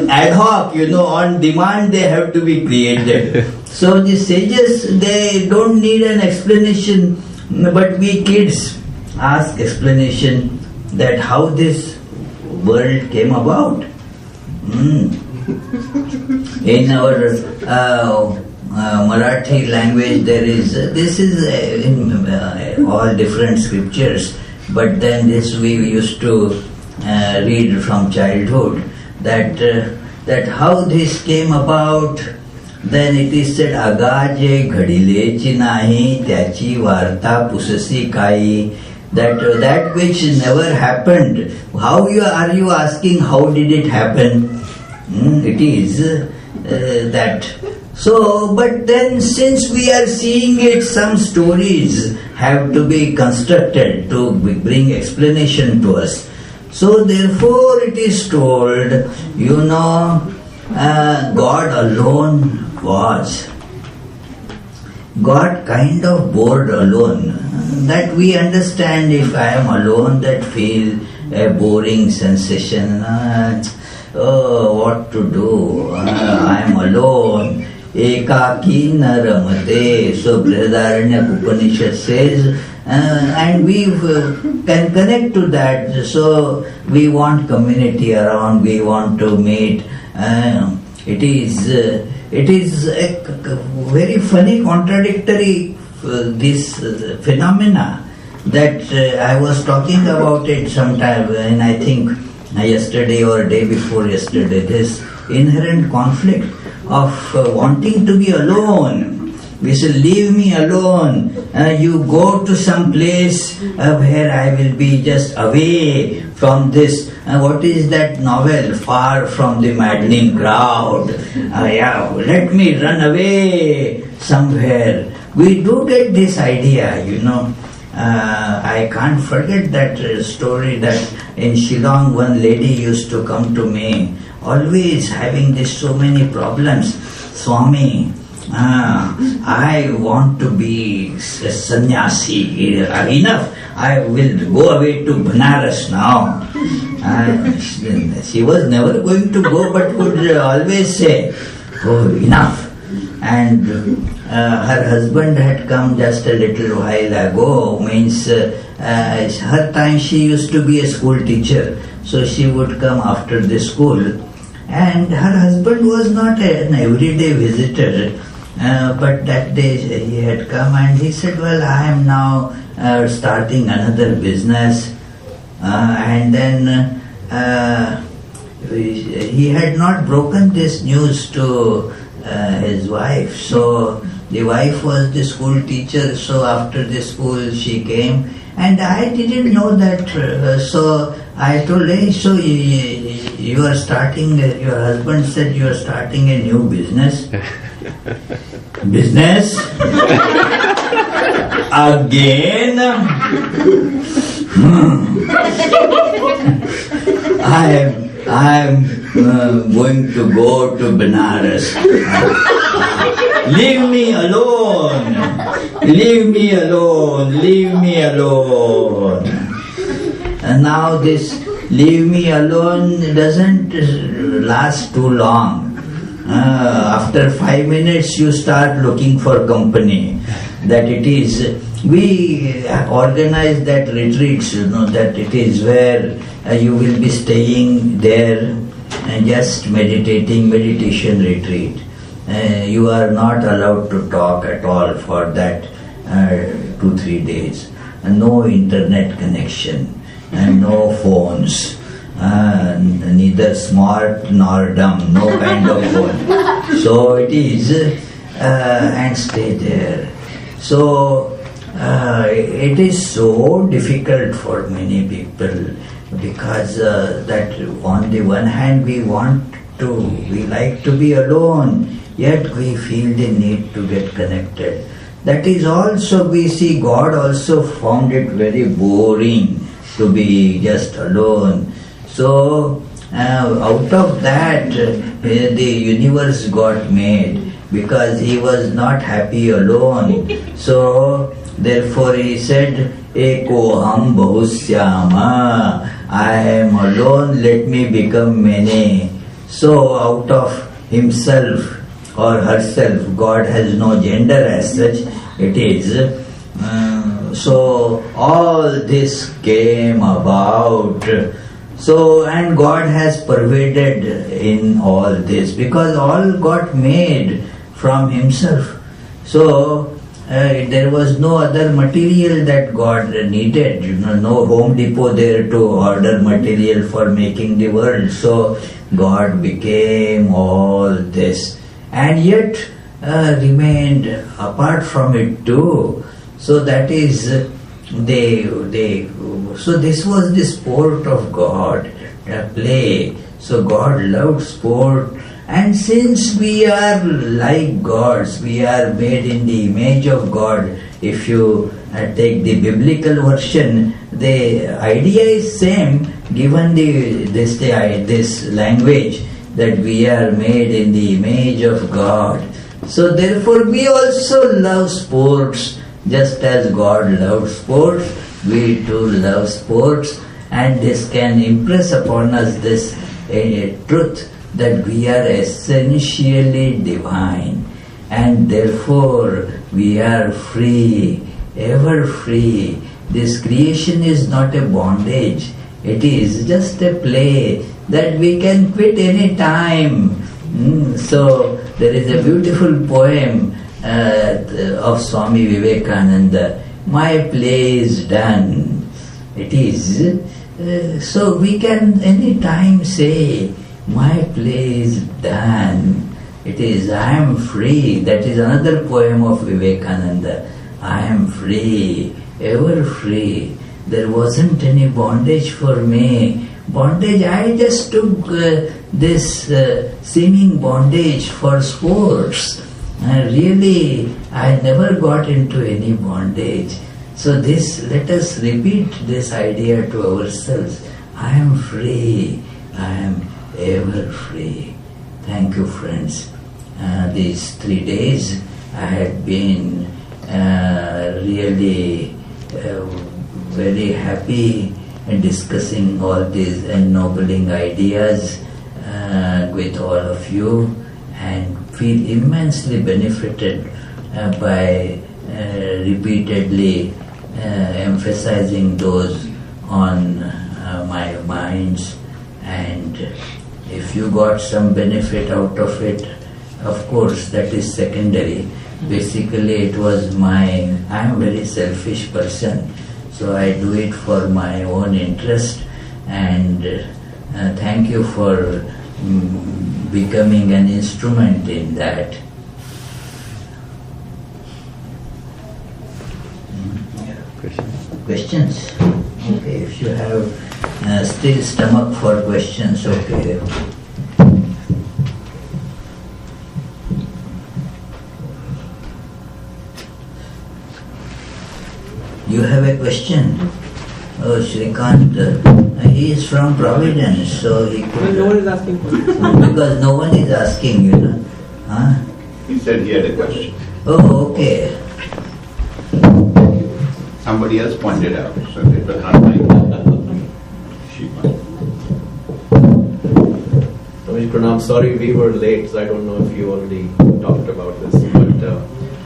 ad hoc, on demand they have to be created. So the sages, they don't need an explanation, but we kids ask explanation that how this world came about. In our Marathi language, there is, this is in all different scriptures, but then this we used to read from childhood, that how this came about. Then it is said, Agaje ghadilechi nahi, tyachi varta pusasi kai. That which never happened. How are you asking how did it happen? It is that So, but then since we are seeing it, some stories have to be constructed to bring explanation to us. So therefore it is told, God alone was. God kind of bored alone. That we understand. If I am alone, that feel a boring sensation. What to do? I am alone. Ekaki na ramate. So Brihadaranya Upanishad says, and we can connect to that. So we want community around, we want to meet. It is a very funny, contradictory this phenomena that I was talking about it sometime, and I think yesterday or day before yesterday, this inherent conflict of wanting to be alone. We say, leave me alone. You go to some place where I will be just away from this. What is that novel? Far from the maddening crowd. Let me run away somewhere. We do get this idea, I can't forget that story that in Shillong one lady used to come to me, always having this so many problems. Swami, I want to be a sannyasi. Enough. I will go away to Banaras now. She was never going to go, but would always say, oh, enough. And her husband had come just a little while ago. Means her time she used to be a school teacher, so she would come after the school. And her husband was not an everyday visitor, but that day he had come and he said, well, I am now starting another business. And then he had not broken this news to his wife. So the wife was the school teacher, so after the school she came. And I didn't know that, so I told her, so you are starting, your husband said you are starting a new business. Business? Again? I am going to go to Benares. Leave me alone. Leave me alone. Leave me alone. And now this leave me alone doesn't last too long. After 5 minutes you start looking for company. That it is, we organize that retreats, that it is where you will be staying there and just meditating, meditation retreat. You are not allowed to talk at all for that 2-3 days. No internet connection, and no phones, neither smart nor dumb, no kind of phone. So it is, and stay there. So it is so difficult for many people because that on the one hand we like to be alone, yet we feel the need to get connected. That is also, we see God also found it very boring to be just alone. So out of that the universe got made, because he was not happy alone. So therefore he said, Eko ham bahusyama, I am alone, let me become many. So out of himself or herself, God has no gender as such, it is. So all this came about. So, and God has pervaded in all this, because all got made from himself. So there was no other material that God needed, no Home Depot there to order material for making the world. So God became all this, and yet remained apart from it too. So that is so this was the sport of God, play. So God loved sport, And since we are like gods, we are made in the image of God. If you take the biblical version, the idea is same, given this language that we are made in the image of God. So therefore we also love sports, just as God loves sports, we too love sports, and this can impress upon us this truth that we are essentially divine, and therefore we are free, ever free. This creation is not a bondage, it is just a play that we can quit any time. So there is a beautiful poem of Swami Vivekananda, "My play is done." It is. So we can any time say, "My play is done." It is, "I am free." That is another poem of Vivekananda. "I am free, ever free. There wasn't any bondage for me. Bondage, I just took this seeming bondage for sports. Really, I never got into any bondage." So let us repeat this idea to ourselves. I am free, I am ever free. Thank you, friends. These 3 days I had been really very happy in discussing all these ennobling ideas with all of you, and feel immensely benefited by repeatedly emphasizing those on my minds. And if you got some benefit out of it, of course that is secondary. Basically it was I am a very selfish person, so I do it for my own interest, and thank you for becoming an instrument in that. Questions? Okay, if you have still stomach for questions, okay. You have a question? Oh, Shrikant, he is from Providence, so he could...
No one is asking questions.
Because no one is asking, you know. Huh?
He said he had a question.
Oh, okay.
Somebody else pointed out, so it was not like she might.
Ramesh Pranam, sorry we were late, so I don't know if you already talked about this, but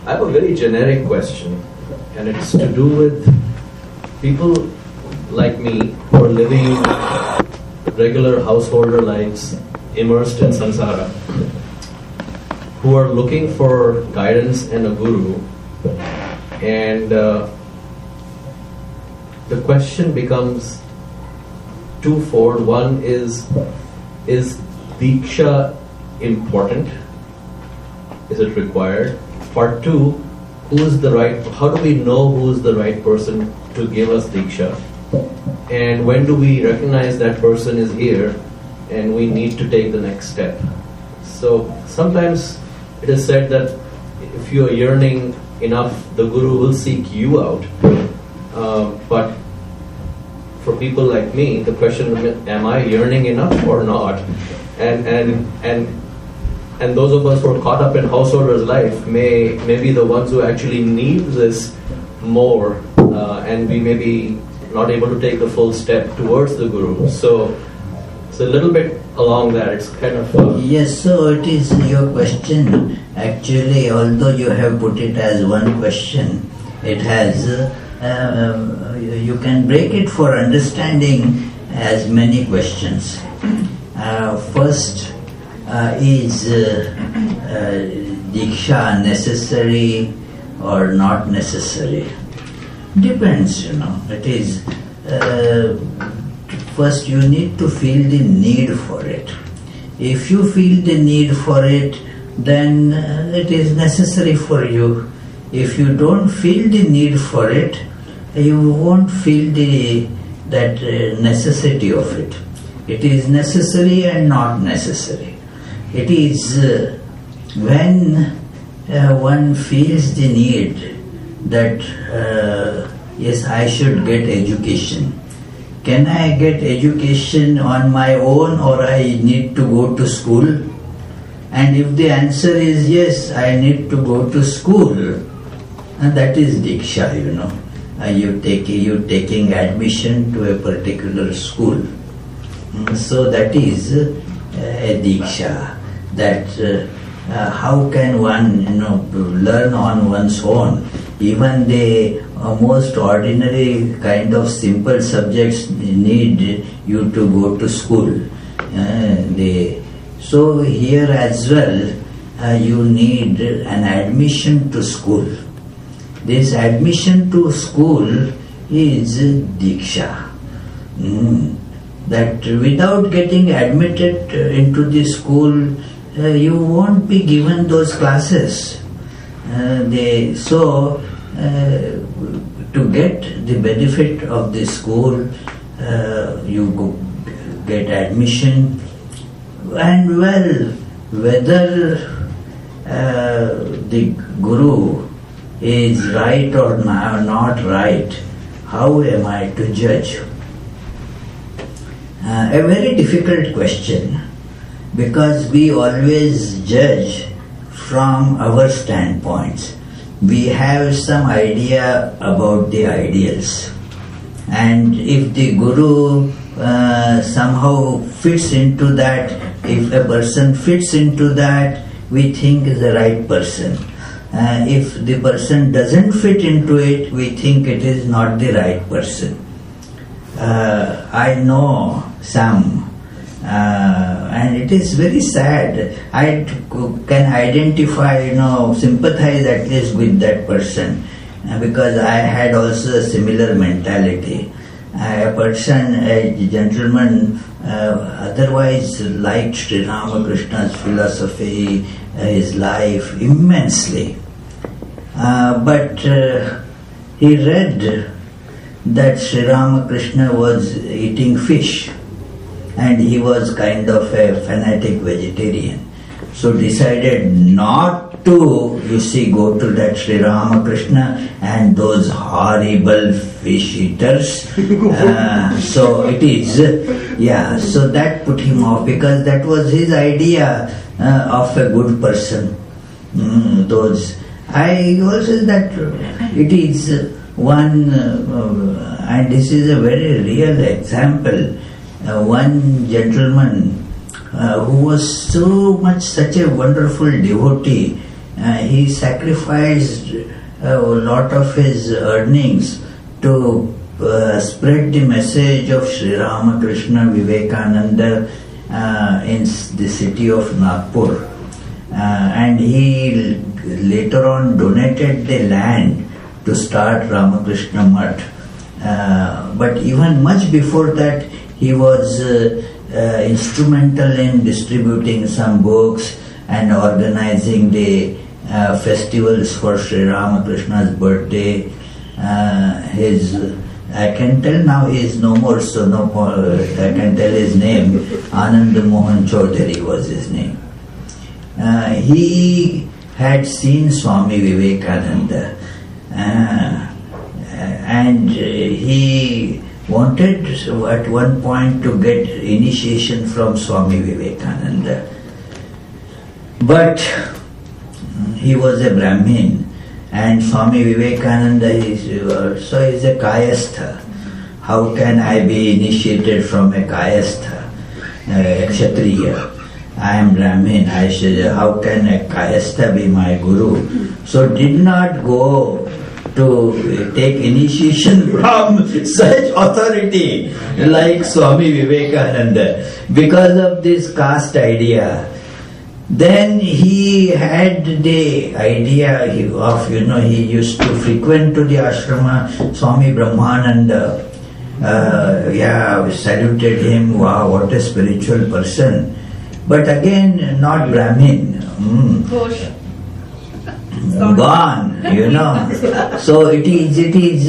I have a very generic question, and it's to do with people like me who are living regular householder lives, immersed in samsara, who are looking for guidance and a guru, and the question becomes twofold. One is Diksha important? Is it required? Part two, how do we know who is the right person to give us Diksha? And when do we recognize that person is here and we need to take the next step? So sometimes it is said that if you are yearning enough, the Guru will seek you out. But for people like me, the question is, am I yearning enough or not? And those of us who are caught up in householder's life may be the ones who actually need this more, and we may be not able to take the full step towards the Guru. So it's a little bit along that. It's kind of...
Yes, so it is your question. Actually, although you have put it as one question, it has... you can break it for understanding as many questions. First, is Diksha necessary or not necessary? Depends, you know. It is, first you need to feel the need for it. If you feel the need for it, then it is necessary for you. If you don't feel the need for it, you won't feel that necessity of it. It is necessary and not necessary. it is when one feels the need that yes, I should get education. Can I get education on my own, or I need to go to school? And if the answer is yes, I need to go to school, and that is Diksha, you taking admission to a particular school. So that is a Diksha. That how can one learn on one's own? Even the most ordinary kind of simple subjects need you to go to school. So here as well, you need an admission to school. This admission to school is Diksha. That without getting admitted into the school, you won't be given those classes. To get the benefit of the school, you get admission, and whether the Guru is right or not right, how am I to judge? A very difficult question, because we always judge from our standpoints. We have some idea about the ideals, and if the Guru somehow fits into that, if a person fits into that, we think is the right person. If the person doesn't fit into it, we think it is not the right person. I know some, and it is very sad. I can identify, sympathize at least with that person, because I had also a similar mentality. A gentleman, otherwise liked Sri Ramakrishna's philosophy, his life immensely. But he read that Sri Ramakrishna was eating fish, and he was kind of a fanatic vegetarian. So decided not to, go to that Sri Ramakrishna and those horrible fish eaters. So it is, so that put him off, because that was his idea of a good person. I also that it is one, and this is a very real example. One gentleman who was such a wonderful devotee, he sacrificed a lot of his earnings to spread the message of Sri Ramakrishna Vivekananda in the city of Nagpur. And he later on donated the land to start Ramakrishna Mutt. But even much before that, he was instrumental in distributing some books and organizing the festivals for Sri Ramakrishna's birthday. I can tell now he is no more, so I can tell his name. Anand Mohan Chaudhary was his name. He had seen Swami Vivekananda, and he wanted at one point to get initiation from Swami Vivekananda. But he was a Brahmin, and Swami Vivekananda is a Kayastha. How can I be initiated from a Kayastha, Kshatriya? I am Brahmin, how can a Kayastha be my Guru? So did not go to take initiation from such authority like Swami Vivekananda because of this caste idea. Then he had the idea of, he used to frequent to the ashrama. Swami Brahmananda, saluted him, wow, what a spiritual person. But again, not Brahmin. gone, you know. So it is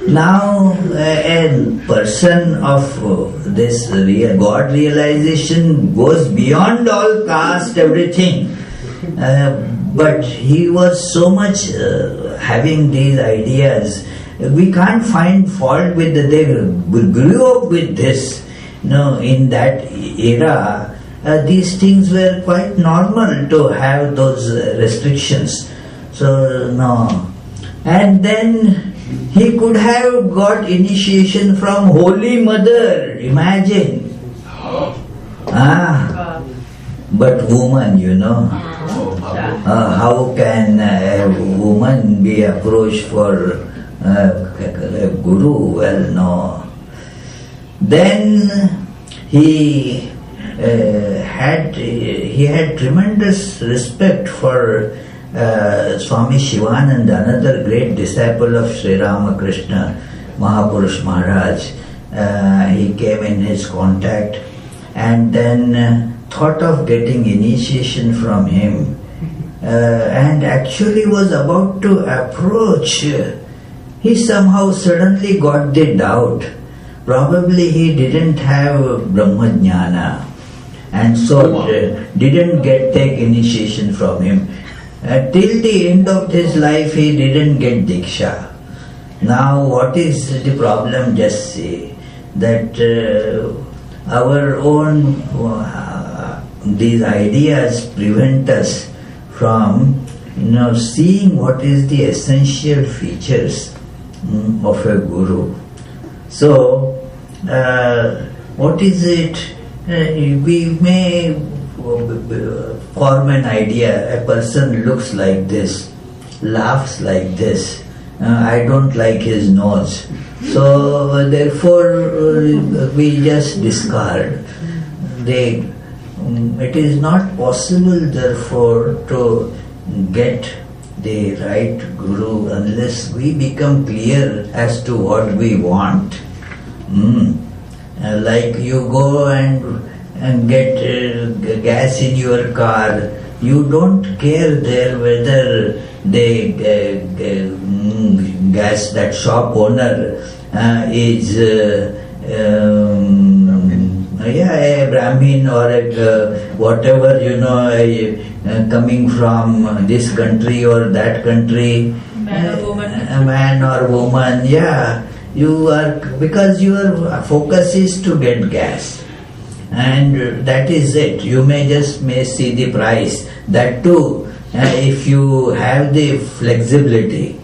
now a person of this God realization goes beyond all caste, everything. But he was so much having these ideas. We can't find fault with that. They grew up with this. No, in that era, these things were quite normal to have those restrictions. So, no. And then he could have got initiation from Holy Mother, imagine. But woman, you know, how can a woman be approached for a guru? Well, no. Then he had tremendous respect for Swami Shivananda, another great disciple of Sri Ramakrishna, Mahapurush Maharaj. He came in his contact and then thought of getting initiation from him, and actually was about to approach. He somehow suddenly got the doubt. Probably he didn't have Brahmajnana, and so didn't take initiation from him. Till the end of his life he didn't get Diksha. Now what is the problem? Just see that our own these ideas prevent us from seeing what is the essential features of a guru. So what is it? We may form an idea. A person looks like this, laughs like this. I don't like his nose. So therefore we just discard. It is not possible therefore to get the right guru unless we become clear as to what we want. Like you go and get gas in your car, you don't care there whether the gas, that shop owner is a Brahmin or whatever, coming from this country or that country, a man or woman, because your focus is to get gas, and that is it. You may see the price. That too, if you have the flexibility.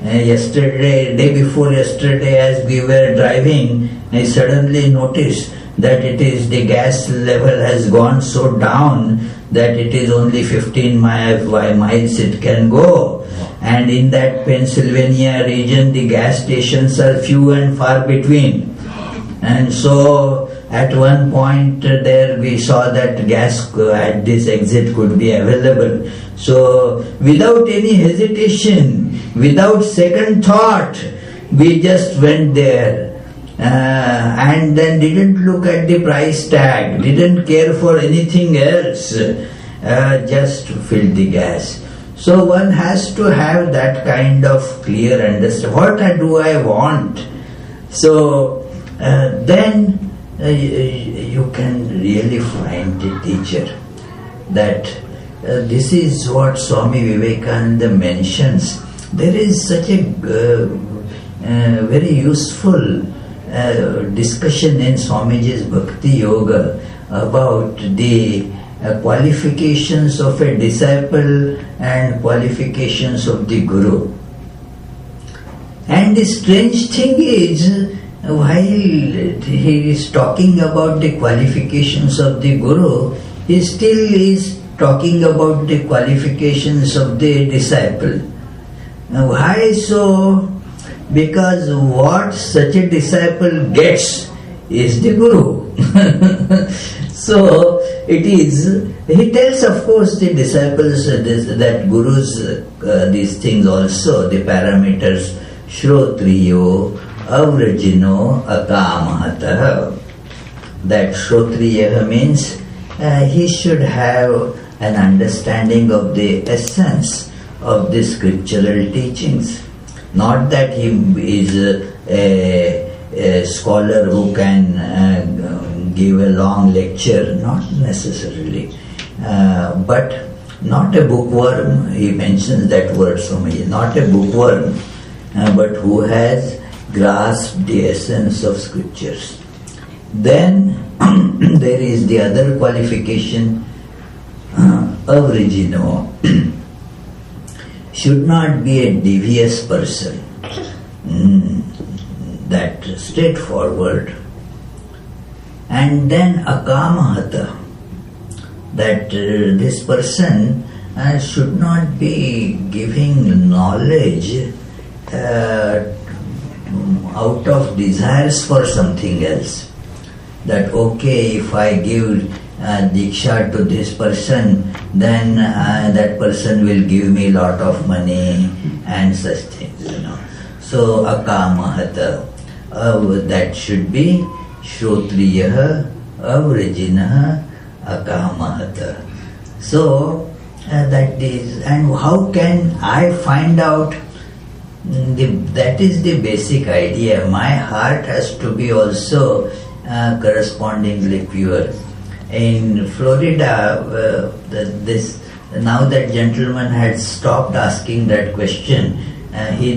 Day before yesterday, as we were driving, I suddenly noticed that the gas level has gone so down that it is only 15 miles it can go. And in that Pennsylvania region, the gas stations are few and far between. And so at one point there we saw that gas at this exit could be available. So without any hesitation, without second thought, we just went there. And then didn't look at the price tag, didn't care for anything else, just filled the gas. So one has to have that kind of clear understanding. What do I want? So then you can really find the teacher. That this is what Swami Vivekananda mentions. There is such a very useful discussion in Swamiji's Bhakti Yoga about the qualifications of a disciple and qualifications of the guru. And the strange thing is, while he is talking about the qualifications of the guru, he still is talking about the qualifications of the disciple. Now, why so? Because what such a disciple gets is the guru. So it is, he tells of course the disciples that gurus, these things also, the parameters, Shrotriyo, Avrajino, Akamahata. That Shrotriya means he should have an understanding of the essence of the scriptural teachings. Not that he is a scholar who can give a long lecture, not necessarily, but not a bookworm. He mentions that word so many. Not a bookworm, but who has grasped the essence of scriptures. Then there is the other qualification, avrigino. Should not be a devious person. That straightforward. And then akamahata. That this person should not be giving knowledge out of desires for something else. That okay, if I give diksha to this person, then that person will give me a lot of money and such things, So akamahata, that should be shrotriyaha avrajinaha akamahata. So that is, and how can I find out? That is the basic idea. My heart has to be also correspondingly pure. In Florida, now that gentleman had stopped asking that question, he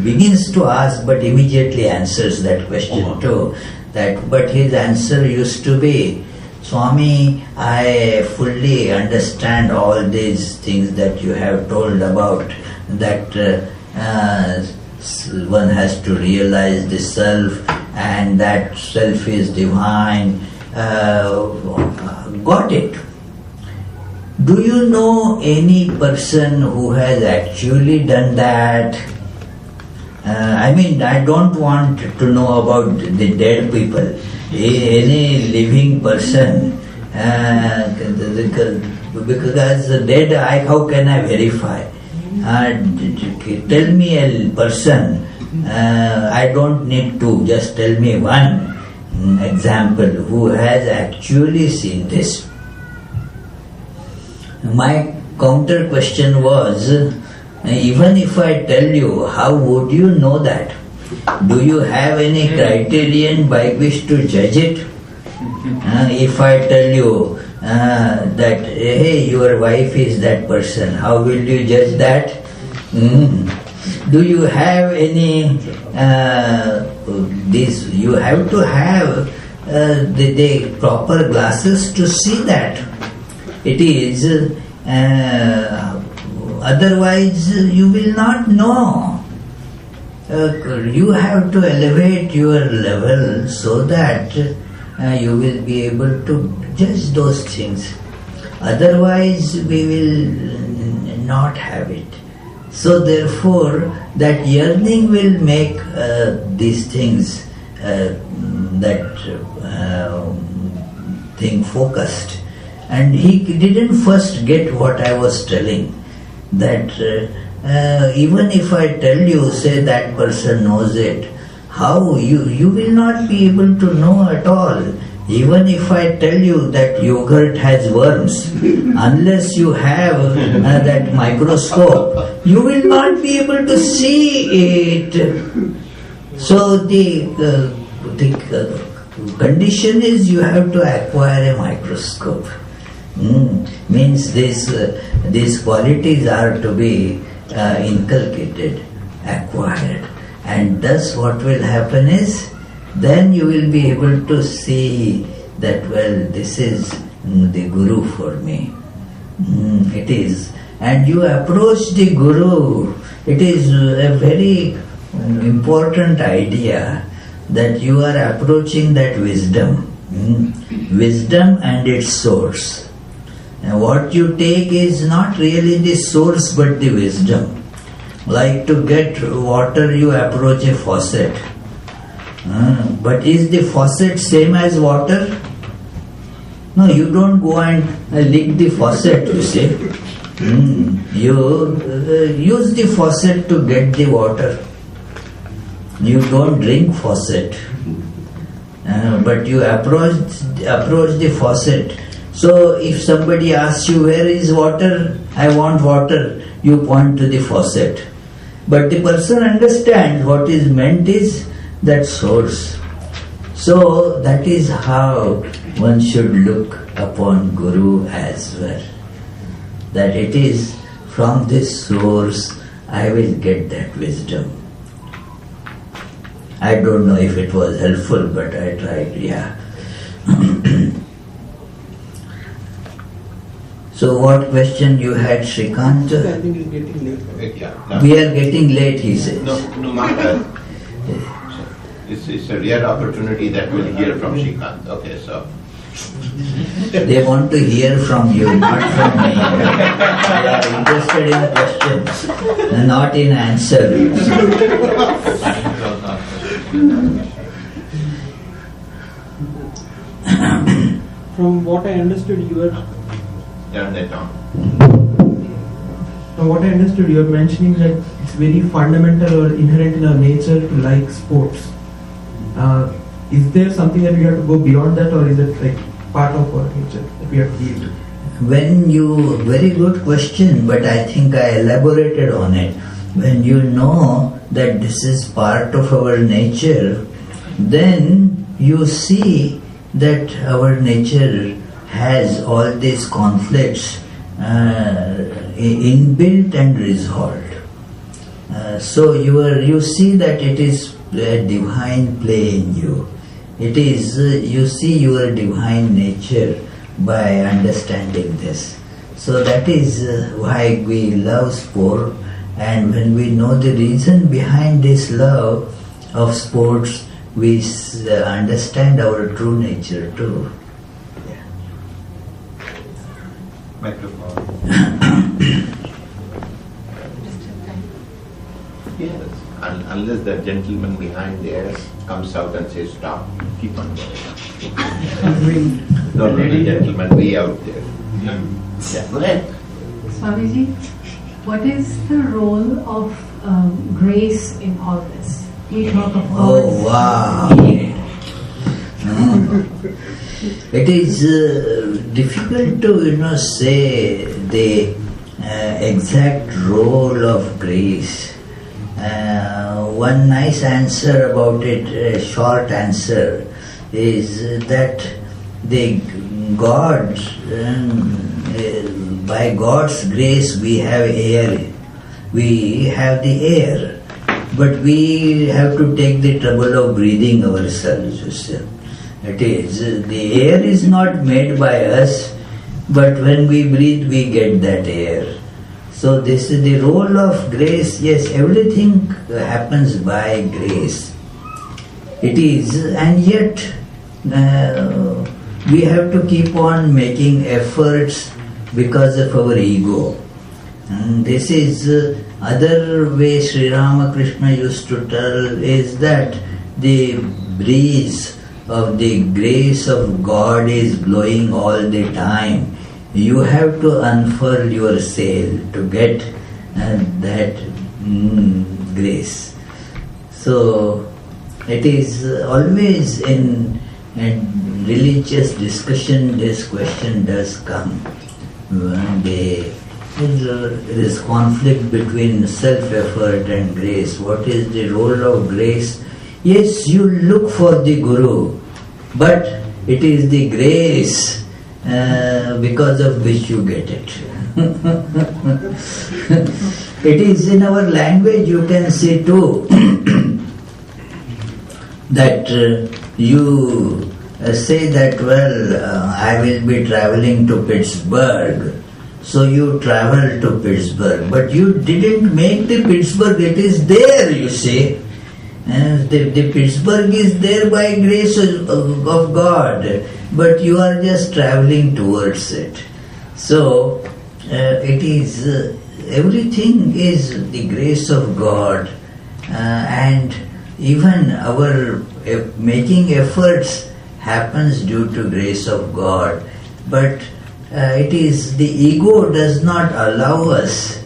begins to ask but immediately answers that question too. But his answer used to be, Swami, I fully understand all these things that you have told about, that one has to realize the self and that self is divine. Got it. Do you know any person who has actually done that? I don't want to know about the dead people. Any living person, because dead, how can I verify? Tell me a person. I don't need to, just tell me one example who has actually seen this. My counter question was, even if I tell you, how would you know that? Do you have any criterion by which to judge it? If I tell you that, hey, your wife is that person, how will you judge that? Do you have any this? You have to have the proper glasses to see that. It is otherwise you will not know. You have to elevate your level so that you will be able to judge those things. Otherwise we will not have it. So therefore that yearning will make these things thing focused. And he didn't first get what I was telling, that even if I tell you, say that person knows it, how you will not be able to know at all. Even if I tell you that yogurt has worms, unless you have that microscope, you will not be able to see it. So the condition is you have to acquire a microscope. Means these qualities are to be inculcated, acquired, and thus what will happen is, then you will be able to see that, well, this is the Guru for me. It is. And you approach the Guru. It is a very important idea that you are approaching that wisdom. Wisdom and its source. And what you take is not really the source but the wisdom. Like to get water, you approach a faucet. But is the faucet same as water? No, you don't go and lick the faucet, you see. You use the faucet to get the water. You don't drink faucet. But you approach the faucet. So if somebody asks you, where is water? I want water. you point to the faucet. But the person understands what is meant is that source. So that is how one should look upon Guru as well. That it is from this source I will get that wisdom. I don't know if it was helpful, but I tried, yeah. So what question you had, Shrikant?
I think it's getting late.
Yeah.
We are getting late, he says.
No matter. It's a rare opportunity that we'll hear from Shrikant. Okay, so.
They want to hear from you, not from me. They are interested in questions, and not in answers.
From what I understood, you were
Turn that on.
From what I understood, you are mentioning that it's very fundamental or inherent in our nature to like sports. Is there something that we have to go beyond that, or is it like part of our nature that we have to deal with?
Very good question, but I think I elaborated on it. When you know that this is part of our nature, then you see that our nature has all these conflicts inbuilt and resolved. So you see that it is a divine play in you. It is, you see your divine nature by understanding this. So that is why we love sport, and when we know the reason behind this love of sports, we understand our true nature too.
Microphone. Yes. Unless the gentleman behind there comes out and says stop, keep on going. No, the gentleman way out there. Yeah, go ahead.
Swamiji, what is the role of grace in all this? We talk of all
Oh wow! It is difficult to say the exact role of grace. One nice answer about it, a short answer, is that the God, by God's grace we have air, we have the air, but we have to take the trouble of breathing ourselves. It is, the air is not made by us, but when we breathe we get that air. So this is the role of grace. Yes, everything happens by grace. It is, and yet we have to keep on making efforts because of our ego. And this is other way Sri Ramakrishna used to tell is that the breeze of the grace of God is blowing all the time. You have to unfurl your sail to get that grace. So it is always in religious discussion this question does come. There is conflict between self-effort and grace. What is the role of grace? Yes, you look for the Guru, but it is the grace because of which you get it. It is in our language, you can see too, that you say that, I will be traveling to Pittsburgh, so you travel to Pittsburgh, but you didn't make the Pittsburgh, it is there, you see. The Pittsburgh is there by grace of God, but you are just traveling towards it. So it is, everything is the grace of God, and even our making efforts happens due to grace of God. But it is, the ego does not allow us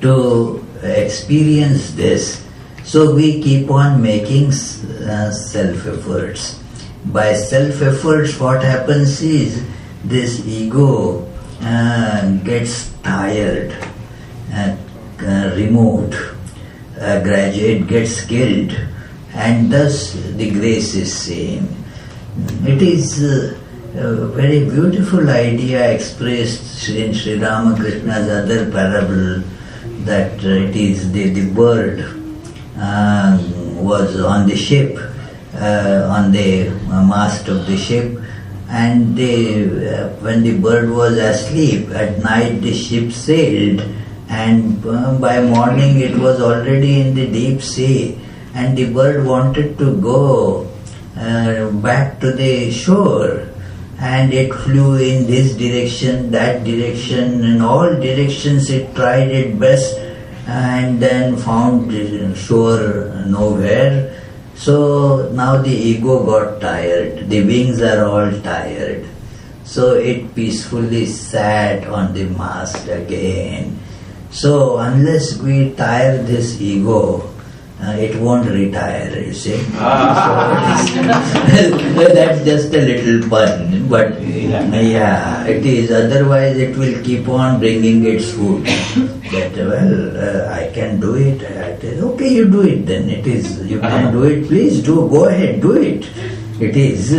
to experience this. So we keep on making self-efforts. By self-efforts, what happens is this ego gets tired. removed, a graduate gets killed, and thus the grace is seen. It is a very beautiful idea expressed in Sri Ramakrishna's other parable, that it is the bird was on the ship, on the mast of the ship, and when the bird was asleep, at night the ship sailed, and by morning it was already in the deep sea, and the bird wanted to go back to the shore, and it flew in this direction, that direction, in all directions it tried its best, and then found shore nowhere. So now the ego got tired, the wings are all tired, so it peacefully sat on the mast again. So unless we tire this ego, it won't retire, you see. So that's just a little pun, but yeah, it is. Otherwise, it will keep on bringing its food. That I can do it. Okay, you do it then. It is. You can do it. Please do. Go ahead. Do it. It is.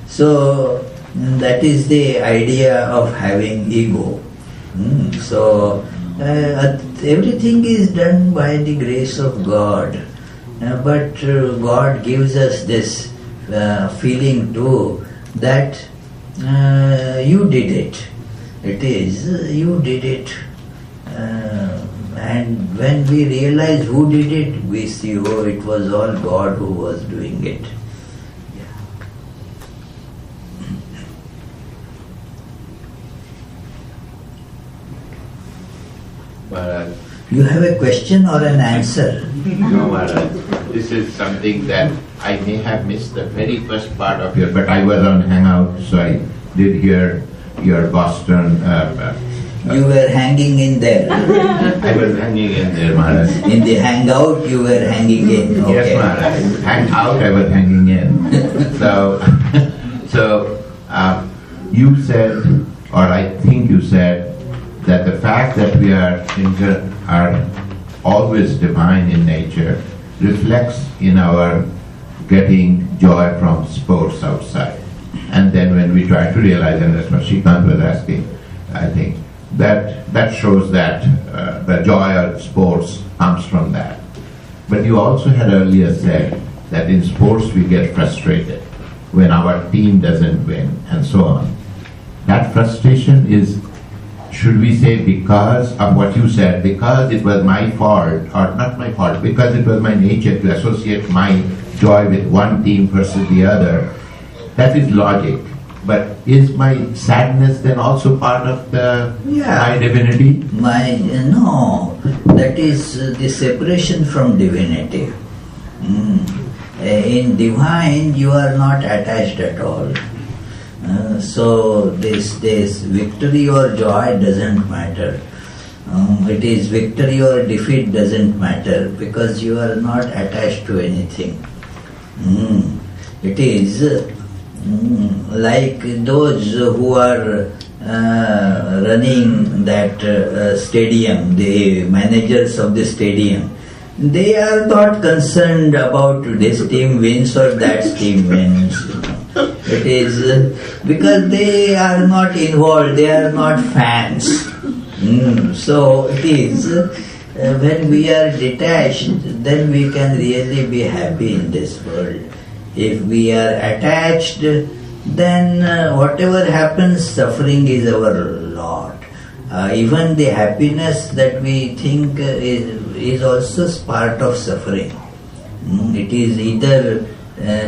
So that is the idea of having ego. So. Everything is done by the grace of God, but God gives us this feeling too that you did it. It is, you did it. And when we realize who did it, we see, oh, it was all God who was doing it.
Maharaj.
You have a question or an answer?
No, Maharaj. This is something that I may have missed the very first part of your, but I was on Hangout, so I did hear your Boston.
You were hanging in there.
I was hanging in there, Maharaj.
In the Hangout, you were hanging in. Okay.
Yes, Maharaj. Hangout, I was hanging in. So you said, or I think you said, that the fact that we are always divine in nature reflects in our getting joy from sports outside. And then when we try to realize, and that's what Shrikant was asking, I think, that shows that the joy of sports comes from that. But you also had earlier said that in sports we get frustrated when our team doesn't win and so on. That frustration is, should we say, because of what you said, because it was my fault, or not my fault, because it was my nature to associate my joy with one team versus the other. That is logic. But is my sadness then also part of my divinity?
No, that is the separation from divinity. In divine, you are not attached at all. So this victory or joy doesn't matter. It is victory or defeat doesn't matter, because you are not attached to anything. It is like those who are running that stadium, the managers of the stadium. They are not concerned about this team wins or that team wins. It is because they are not involved, they are not fans. So it is when we are detached, then we can really be happy in this world. If we are attached, then whatever happens, suffering is our lot. Even the happiness that we think is also part of suffering. It is either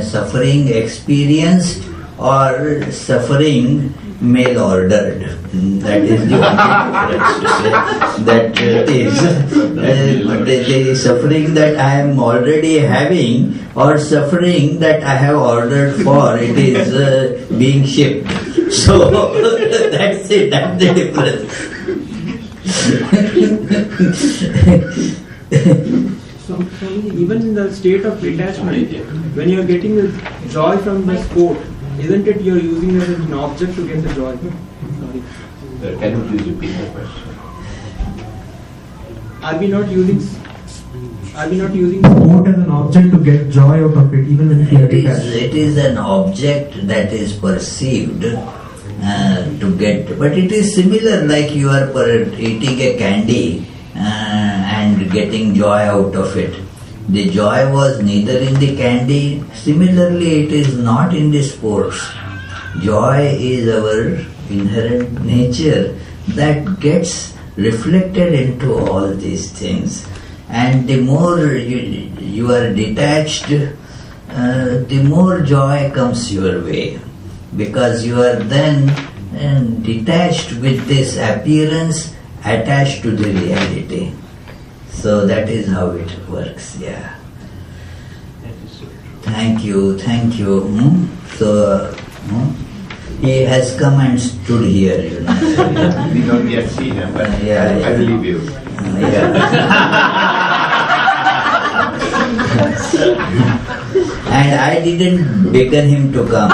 suffering experienced or suffering mail ordered. That is the only difference. That is the suffering that I am already having, or suffering that I have ordered for. It is being shipped. So that's it. That's the difference.
So even in the state of detachment, when you are getting the joy from the sport, isn't it you are using it as an object to get the joy? Sorry.
Can you please repeat the question?
are we not using sport as an object to get joy out of it, even when we are detached?
It is an object that is perceived to get, but it is similar like you are eating a candy and getting joy out of it. The joy was neither in the candy, similarly it is not in the sports. Joy is our inherent nature that gets reflected into all these things. And the more you are detached, the more joy comes your way. Because you are then detached with this appearance attached to the reality. So that is how it works, yeah. Thank you. So, he has come and stood here, you know.
We don't yet see him, but
Yeah,
I believe you.
And I didn't beckon him to come.